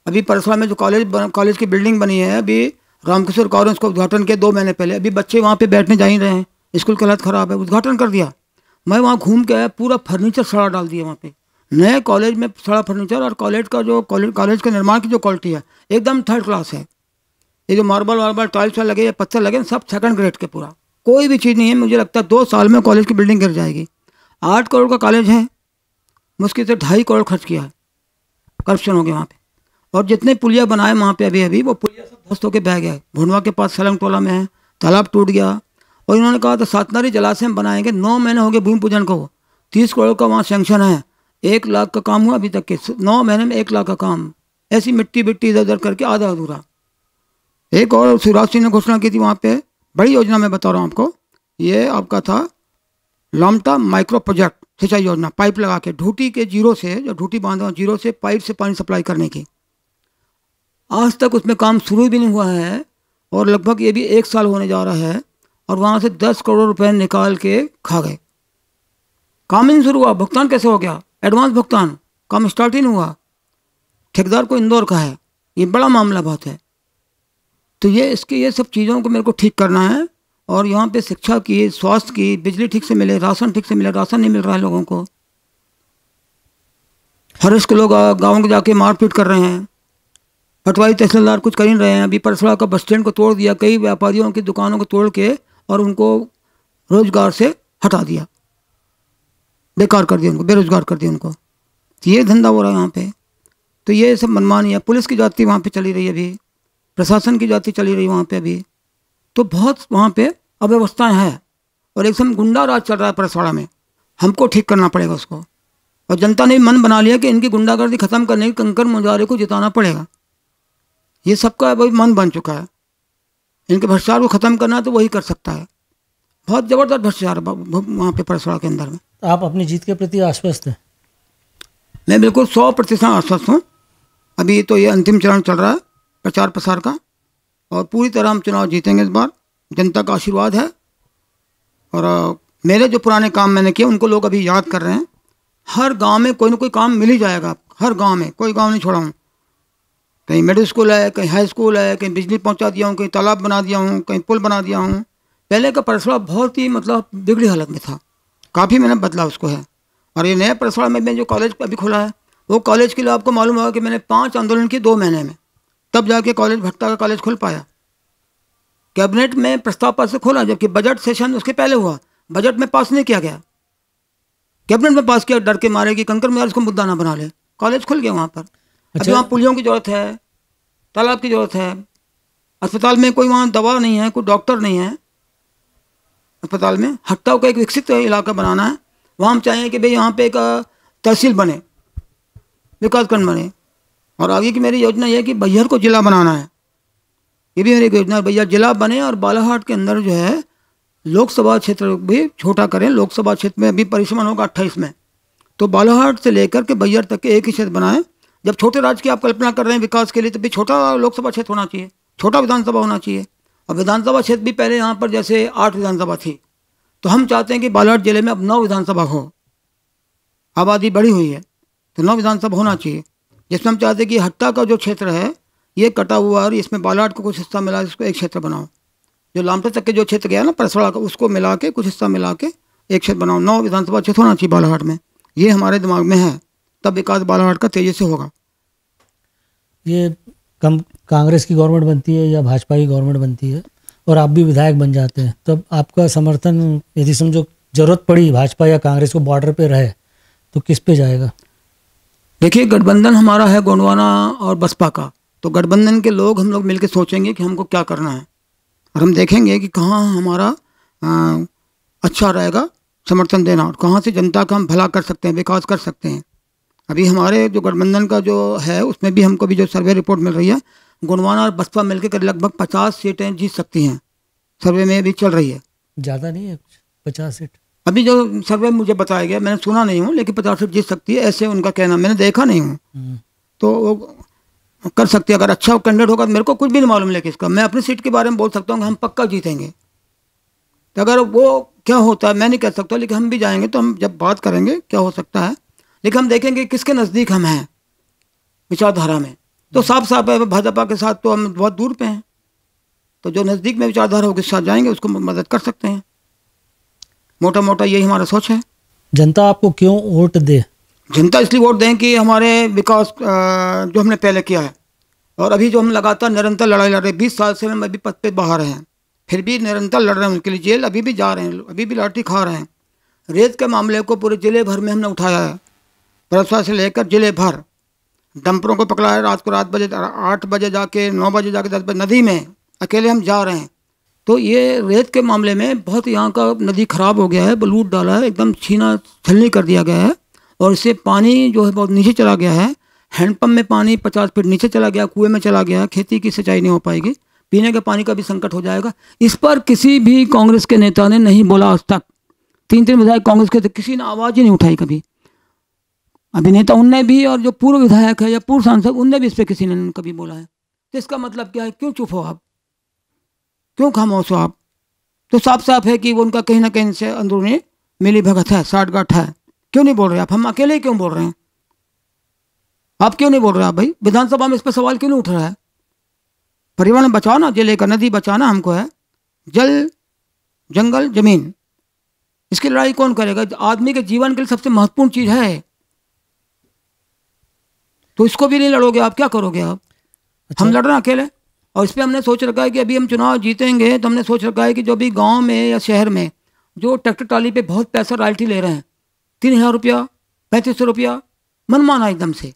Speaker 2: अभी परसवाड़ा में जो कॉलेज की बिल्डिंग बनी है, अभी रामकिशोर कौर ने उसका उद्घाटन किया 2 महीने पहले। अभी बच्चे वहाँ पे बैठने जा ही रहे हैं, स्कूल की हालत ख़राब है, उद्घाटन कर दिया। मैं वहाँ घूम के आया, पूरा फर्नीचर सड़ा डाल दिया वहाँ पे, नए कॉलेज में सड़ा फर्नीचर। और कॉलेज का निर्माण की जो क्वालिटी है एकदम 3rd क्लास है। ये जो मार्बल टाइल्स लगे या पत्थर लगे, सब 2nd ग्रेड के, पूरा कोई भी चीज़ नहीं है। मुझे लगता है 2 साल में कॉलेज की बिल्डिंग गिर जाएगी। 8 करोड़ का कॉलेज है, मुश्किल से 2.5 करोड़ खर्च किया है, करप्शन हो गया वहाँ पे। और जितने पुलिया बनाए वहाँ पे अभी वो पुलिया सब ध्वस्त होकर बह गया है। भुनवा के पास सलंग टोला में है, तालाब टूट गया। और इन्होंने कहा था सातनारी जलाशय हम बनाएंगे, 9 महीने हो गए भूमि पूजन को। 30 करोड़ का वहाँ सेंक्शन है, 1 लाख का काम हुआ अभी तक के, 9 महीने में 1 लाख का काम। ऐसी मिट्टी इधर उधर करके आधा अधूरा। एक और शिवराज सिंह ने घोषणा की थी वहाँ पे, बड़ी योजना मैं बता रहा हूँ आपको। ये आपका था लामटा माइक्रो प्रोजेक्ट, सिंचाई योजना, पाइप लगा के ढूटी के जीरो से, जो ढूटी बांधा जीरो से पाइप से पानी सप्लाई करने की। आज तक उसमें काम शुरू भी नहीं हुआ है, और लगभग ये भी 1 साल होने जा रहा है। और वहाँ से 10 करोड़ रुपए निकाल के खा गए। काम ही नहीं शुरू हुआ, भुगतान कैसे हो गया? एडवांस भुगतान, काम स्टार्ट ही नहीं हुआ। ठेकेदार को इंदौर का है, ये बड़ा मामला बहुत है। तो ये सब चीज़ों को मेरे को ठीक करना है। और यहाँ पे शिक्षा की, स्वास्थ्य की, बिजली ठीक से मिले, राशन ठीक से मिले, राशन नहीं मिल रहा है लोगों को। हर के लोग गाँव के जाके मारपीट कर रहे हैं, पटवारी तहसीलदार कुछ कर ही रहे हैं। अभी परसवाड़ा का बस स्टैंड को तोड़ दिया, कई व्यापारियों की दुकानों को तोड़ के, और उनको रोजगार से हटा दिया, बेकार कर दिया उनको, बेरोजगार कर दिया उनको। तो ये धंधा हो रहा है यहाँ पे। तो ये सब मनमानी है। पुलिस की जाति वहाँ पे चली रही है अभी, प्रशासन की जाति चली रही है वहाँ पे अभी। तो बहुत वहाँ पे अव्यवस्थाएं हैं, और एक समय गुंडा राज चल रहा है परसवाड़ा में। हमको ठीक करना पड़ेगा उसको। और जनता ने मन बना लिया कि इनकी गुंडागर्दी खत्म करने के कंकर मुजाहिर को जिताना पड़ेगा। ये सबका वही मन बन चुका है। इनके भ्रष्टाचार को ख़त्म करना है तो वही कर सकता है। बहुत ज़बरदस्त भ्रष्टाचार वहाँ पे परसवाड़ा के अंदर में।
Speaker 1: तो आप अपनी जीत के प्रति आश्वस्त हैं?
Speaker 2: मैं बिल्कुल 100% आश्वस्त हूँ। अभी तो ये अंतिम चरण चल रहा है प्रचार प्रसार का, और पूरी तरह हम चुनाव जीतेंगे इस बार। जनता का आशीर्वाद है। और मेरे जो पुराने काम मैंने किए उनको लोग अभी याद कर रहे हैं। हर गांव में कोई ना कोई काम मिल ही जाएगा। हर गांव में, कोई गांव नहीं छोड़ा हूँ। कहीं मिडिल स्कूल है, कहीं हाई स्कूल है, कहीं बिजली पहुंचा दिया हूँ, कहीं तालाब बना दिया हूँ, कहीं पुल बना दिया हूँ। पहले का परसवाड़ा बहुत ही मतलब बिगड़ी हालत में था, काफ़ी मैंने बदला उसको है। और ये नया परसवाड़ा में जो कॉलेज अभी खुला है, वो कॉलेज के लिए आपको मालूम होगा कि मैंने 5 आंदोलन किए 2 महीने में, तब जाके कॉलेज भट्टा का कॉलेज खुल पाया। कैबिनेट में प्रस्ताव पास से खोला, जबकि बजट सेशन उसके पहले हुआ, बजट में पास नहीं किया गया। कैबिनेट में पास किया, डर के मारे कि कंकर मुजाहिर इसको मुद्दा ना बना ले। कॉलेज खुल गया वहाँ पर। अच्छा। वहाँ पुलियों की ज़रूरत है, तालाब की ज़रूरत है। अस्पताल में कोई वहाँ दवा नहीं है, कोई डॉक्टर नहीं है अस्पताल में। हट्टा को एक विकसित इलाका बनाना है। वहाँ हम चाहें कि भाई यहाँ पे एक तहसील बने, विकासखंड बने। और आगे की मेरी योजना ये है कि बैहर को जिला बनाना है। ये भी मेरी योजना है, बैहर जिला बने। और बालाहाट के अंदर जो है लोकसभा क्षेत्र भी छोटा करें। लोकसभा क्षेत्र में अभी परिसीमन होगा 28 में, तो बालाहाट से लेकर के बैहर तक के एक ही क्षेत्र बनाएं। जब छोटे राज्य की आप कल्पना कर रहे हैं विकास के लिए, तो भी छोटा लोकसभा क्षेत्र होना चाहिए, छोटा विधानसभा होना चाहिए। और विधानसभा क्षेत्र भी पहले यहाँ पर जैसे 8 विधानसभा थी, तो हम चाहते हैं कि बालाघाट जिले में अब 9 विधानसभा हो। आबादी बढ़ी हुई है तो 9 विधानसभा होना चाहिए, जिसमें हम चाहते हैं कि हट्टा का जो क्षेत्र है ये कटा हुआ, और इसमें बालाघाट को कुछ हिस्सा मिला, इसको एक क्षेत्र बनाओ। जो लामटा तक के जो क्षेत्र गया ना परसड़ा का, उसको मिला के कुछ हिस्सा मिला के एक क्षेत्र बनाओ। 9 विधानसभा क्षेत्र होना चाहिए बालाघाट में, ये हमारे दिमाग में है, तब विकास बालाघाट का तेजी से होगा।
Speaker 1: ये कांग्रेस की गवर्नमेंट बनती है या भाजपा की गवर्नमेंट बनती है और आप भी विधायक बन जाते हैं, तब आपका समर्थन यदि समझो जरूरत पड़ी भाजपा या कांग्रेस को बॉर्डर पे रहे तो किस पे जाएगा?
Speaker 2: देखिए, गठबंधन हमारा है गोंडवाना और बसपा का, तो गठबंधन के लोग हम लोग मिलकर सोचेंगे कि हमको क्या करना है, और हम देखेंगे कि कहाँ हमारा अच्छा रहेगा समर्थन देना, और कहाँ से जनता का हम भला कर सकते हैं, विकास कर सकते हैं। अभी हमारे जो गठबंधन का जो है उसमें भी हमको भी जो सर्वे रिपोर्ट मिल रही है, गोंडवाना और बसपा मिलकर लगभग 50 सीटें जीत सकती हैं, सर्वे में भी चल रही है।
Speaker 1: ज़्यादा नहीं है 50 सीट?
Speaker 2: अभी जो सर्वे मुझे बताया गया, मैंने सुना नहीं हूँ, लेकिन 50 सीट जीत सकती है, ऐसे उनका कहना, मैंने देखा नहीं हूँ। तो वो कर सकती है, अगर अच्छा कैंडिडेट होगा। मेरे को कुछ भी नहीं मालूम लेकिन इसका, मैं अपनी सीट के बारे में बोल सकता हूँ कि हम पक्का जीतेंगे। तो अगर वो क्या होता है मैं नहीं कह सकता, लेकिन हम भी जाएंगे तो हम जब बात करेंगे क्या हो सकता है, लेकिन हम देखेंगे किसके नज़दीक हम हैं विचारधारा में। तो साफ साफ है भाजपा के साथ तो हम बहुत दूर पे हैं, तो जो नज़दीक में विचारधारा हो उसके साथ जाएंगे, उसको मदद कर सकते हैं। मोटा मोटा यही हमारा सोच है।
Speaker 1: जनता आपको क्यों वोट दे?
Speaker 2: जनता इसलिए वोट दें कि हमारे विकास जो हमने पहले किया है, और अभी जो हम लगातार निरंतर लड़ाई लड़ रहे हैं, 20 साल से हम अभी पद पे बाहर हैं, फिर भी निरंतर लड़ रहे हैं उनके लिए, जेल अभी भी जा रहे हैं, अभी भी लाठी खा रहे हैं। रेत के मामले को पूरे जिले भर में हमने उठाया है, परसा से लेकर जिले भर, डंपरों को पकड़ा है, रात को 8 बजे जाके 9 बजे जाके 10 बजे नदी में अकेले हम जा रहे हैं। तो ये रेत के मामले में बहुत यहाँ का नदी खराब हो गया है, बलूट डाला है, एकदम छीना छलनी कर दिया गया है, और इससे पानी जो है बहुत नीचे चला गया है। हैंडपम्प में पानी 50 फीट नीचे चला गया, कुएं में चला गया, खेती की सिंचाई नहीं हो पाएगी, पीने के पानी का भी संकट हो जाएगा। इस पर किसी भी कांग्रेस के नेता ने नहीं बोला आज तक। 3 विधायक कांग्रेस के थे, किसी ने आवाज़ ही नहीं उठाई कभी। अभिनेता उनने भी, और जो पूर्व विधायक है या पूर्व सांसद उनने भी इस पर किसी ने कभी बोला है। तो इसका मतलब क्या है? क्यों चुप हो आप, क्यों खामोश हो आप? तो साफ साफ है कि वो उनका कहीं ना कहीं से अंदरूनी मिली भगत है, साठगांठ है। क्यों नहीं बोल रहे आप? हम अकेले ही क्यों बोल रहे हैं? आप क्यों नहीं बोल रहे आप भाई? विधानसभा में इस पर सवाल क्यों नहीं उठ रहा है? पर्यावरण बचाओ ना, जिले का नदी बचाना हमको है, जल जंगल जमीन, इसकी लड़ाई कौन करेगा? आदमी के जीवन के लिए सबसे महत्वपूर्ण चीज है, तो इसको भी नहीं लड़ोगे आप, क्या करोगे आप? अच्छा। हम लड़ रहे हैं अकेले, और इस पर हमने सोच रखा है कि अभी हम चुनाव जीतेंगे तो हमने सोच रखा है कि जो भी गांव में या शहर में जो ट्रैक्टर ट्राली पे बहुत पैसा रॉयल्टी ले रहे हैं, 3000 रुपया 3500 रुपया मनमाना एकदम से,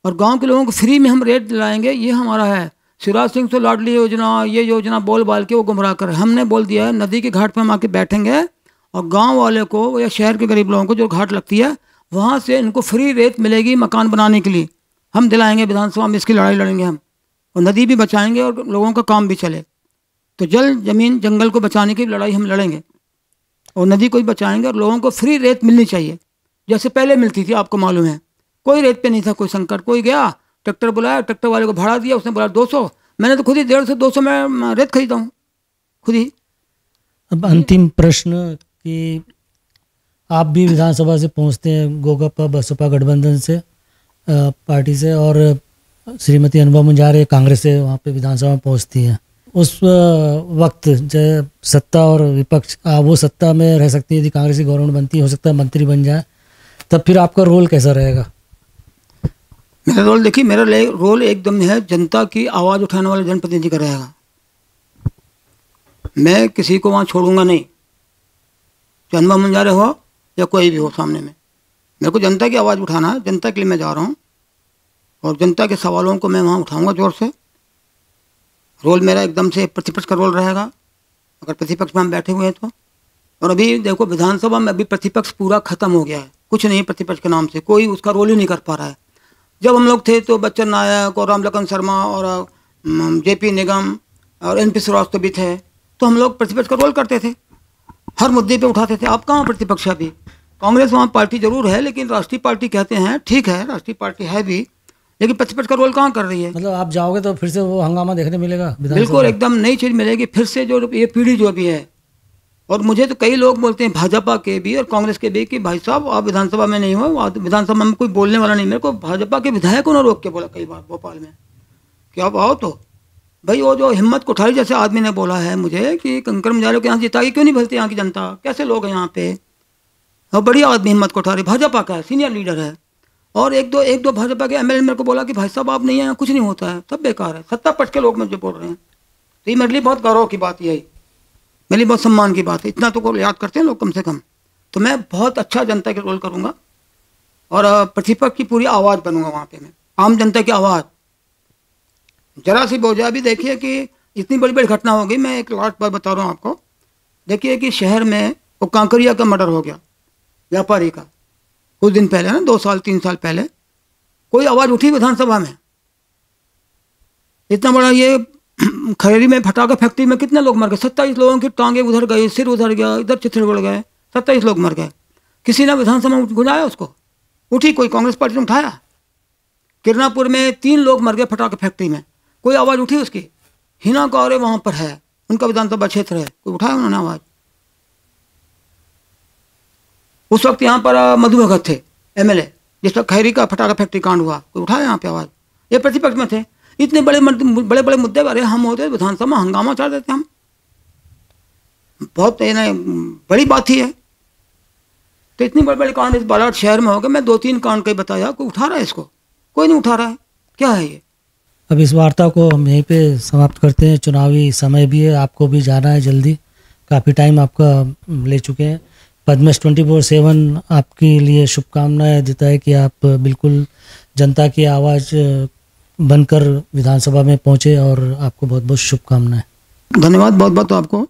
Speaker 2: और गांव के लोगों को फ्री में हम रेट दिलाएंगे, ये हमारा है। शिवराज सिंह तो लाडली योजना, ये योजना बोल बाल के वो गुमराह कर, हमने बोल दिया है नदी के घाट पर हम आके बैठेंगे, और गाँव वाले को या शहर के गरीब लोगों को जो घाट लगती है वहाँ से इनको फ्री रेत मिलेगी मकान बनाने के लिए, हम दिलाएंगे। विधानसभा में इसकी लड़ाई लड़ेंगे हम, और नदी भी बचाएंगे और लोगों का काम भी चले। तो जल जमीन जंगल को बचाने की लड़ाई हम लड़ेंगे, और नदी को भी बचाएंगे, और लोगों को फ्री रेत मिलनी चाहिए जैसे पहले मिलती थी। आपको मालूम है कोई रेत पे नहीं था कोई संकट, कोई गया ट्रैक्टर बुलाया, ट्रैक्टर वाले को भाड़ा दिया, उसने बोला 200, मैंने तो खुद ही 150-200 में रेत खरीदा हूँ खुद ही।
Speaker 1: अब अंतिम प्रश्न कि आप भी विधानसभा से पहुंचते हैं गोगप्पा बसपा गठबंधन से पार्टी से, और श्रीमती अनुभा मुंजारे कांग्रेस से वहाँ पे विधानसभा में पहुँचती हैं। उस वक्त जो सत्ता और विपक्ष वो सत्ता में रह सकती है, यदि कांग्रेस की गवर्नमेंट बनती है, हो सकता है मंत्री बन जाए, तब फिर आपका रोल कैसा रहेगा?
Speaker 2: मेरा रोल देखिए, मेरा रोल एकदम है जनता की आवाज़ उठाने वाले जनप्रतिनिधि का रहेगा। मैं किसी को वहाँ छोड़ूंगा नहीं, चाहे अनुभा मुंजारे हो या कोई भी हो सामने में। मेरे को जनता की आवाज़ उठाना है, जनता के लिए मैं जा रहा हूँ, और जनता के सवालों को मैं वहाँ उठाऊंगा जोर से। रोल मेरा एकदम से प्रतिपक्ष का रोल रहेगा, अगर प्रतिपक्ष में हम बैठे हुए हैं तो। और अभी देखो विधानसभा में अभी प्रतिपक्ष पूरा खत्म हो गया है, कुछ नहीं प्रतिपक्ष के नाम से, कोई उसका रोल ही नहीं कर पा रहा है। जब हम लोग थे तो बच्चन नायक और रामलखन शर्मा और जेपी निगम और एनपी श्रीवास्तव भी थे, तो हम लोग प्रतिपक्ष का रोल करते थे, हर मुद्दे पे उठाते थे। आप कहाँ प्रतिपक्ष? अभी कांग्रेस वहाँ पार्टी जरूर है, लेकिन राष्ट्रीय पार्टी कहते हैं, ठीक है राष्ट्रीय पार्टी है भी, लेकिन प्रतिपक्ष का रोल कहाँ कर रही है।
Speaker 1: मतलब आप जाओगे तो फिर से वो हंगामा देखने मिलेगा
Speaker 2: बिल्कुल, एकदम नई चीज़ मिलेगी फिर से, जो ये पीढ़ी जो भी है। और मुझे तो कई लोग बोलते हैं भाजपा के भी और कांग्रेस के भी कि भाई साहब आप विधानसभा में नहीं हो, विधानसभा में कोई बोलने वाला नहीं। मेरे को भाजपा के विधायकों ने रोक के बोला कई बार भोपाल में कि आप आओ। तो भाई वो जो हिम्मत कोठारी जैसे आदमी ने बोला है मुझे कि कंकर मुजारे को यहाँ जिता के क्यों नहीं भेजते यहाँ की जनता, कैसे लोग हैं यहाँ पे। और बढ़िया आदमी हिम्मत कोठारी भाजपा का है, सीनियर लीडर है। और एक दो भाजपा के एमएलए मेरे को बोला कि भाई साहब आप नहीं आए, कुछ नहीं होता है, सब बेकार है। सत्ता पक्ष के लोग मुझे बोल रहे हैं। तो ये मेरे लिए बहुत गौरव की बात, यही मेरे लिए बहुत सम्मान की बात है। इतना तो को याद करते हैं लोग कम से कम। तो मैं बहुत अच्छा जनता के रोल करूँगा और प्रतिपक्ष की पूरी आवाज़ बनूंगा वहाँ पे, मैं आम जनता की आवाज़। जरा सी बोझा भी देखिए कि इतनी बड़ी बड़ी घटना हो गई। मैं एक लास्ट बात बता रहा हूँ आपको। देखिए कि शहर में वो कांकरिया का मर्डर हो गया, व्यापारी का, कुछ दिन पहले ना, 2 साल 3 साल पहले। कोई आवाज़ उठी विधानसभा में? इतना बड़ा ये खैरी में फटाखा फैक्ट्री में कितने लोग मर गए, 27 लोगों की टांगे उधर गई, सिर उधर गया, इधर चिथड़े उड़ गए, 27 लोग मर गए। किसी ने विधानसभा में गुंजाया उसको? उठी कोई कांग्रेस पार्टी ने उठाया? किरनापुर में 3 लोग मर गए फटाखा फैक्ट्री में, कोई आवाज़ उठी उसकी? हिना कौरे वहाँ पर है, उनका विधानसभा क्षेत्र है, कोई उठाया उन्होंने आवाज़? उस वक्त यहाँ पर मधु भगत थे एमएलए, जिस वक्त खैरी का फटाखा फैक्ट्री कांड हुआ, कोई उठाया यहाँ पे आवाज़? ये प्रतिपक्ष में थे। इतने बड़े बड़े मुद्दे, अरे हम होते विधानसभा में हंगामा चढ़ा देते हम, बहुत बड़ी बात ही है। तो इतनी बड़े बड़े कांड इस बालाघाट शहर में हो गए। मैं 2-3 कांड कहीं बताया, कोई उठा रहा है इसको? कोई नहीं उठा रहा है। क्या है ये?
Speaker 1: अब इस वार्ता को हम यहीं पे समाप्त करते हैं। चुनावी समय भी है, आपको भी जाना है जल्दी, काफ़ी टाइम आपका ले चुके हैं। पद्मश 24/7 आपके लिए शुभकामनाएं देता है कि आप बिल्कुल जनता की आवाज़ बनकर विधानसभा में पहुंचे, और आपको बहुत बहुत शुभकामनाएं।
Speaker 2: धन्यवाद बहुत बहुत आपको।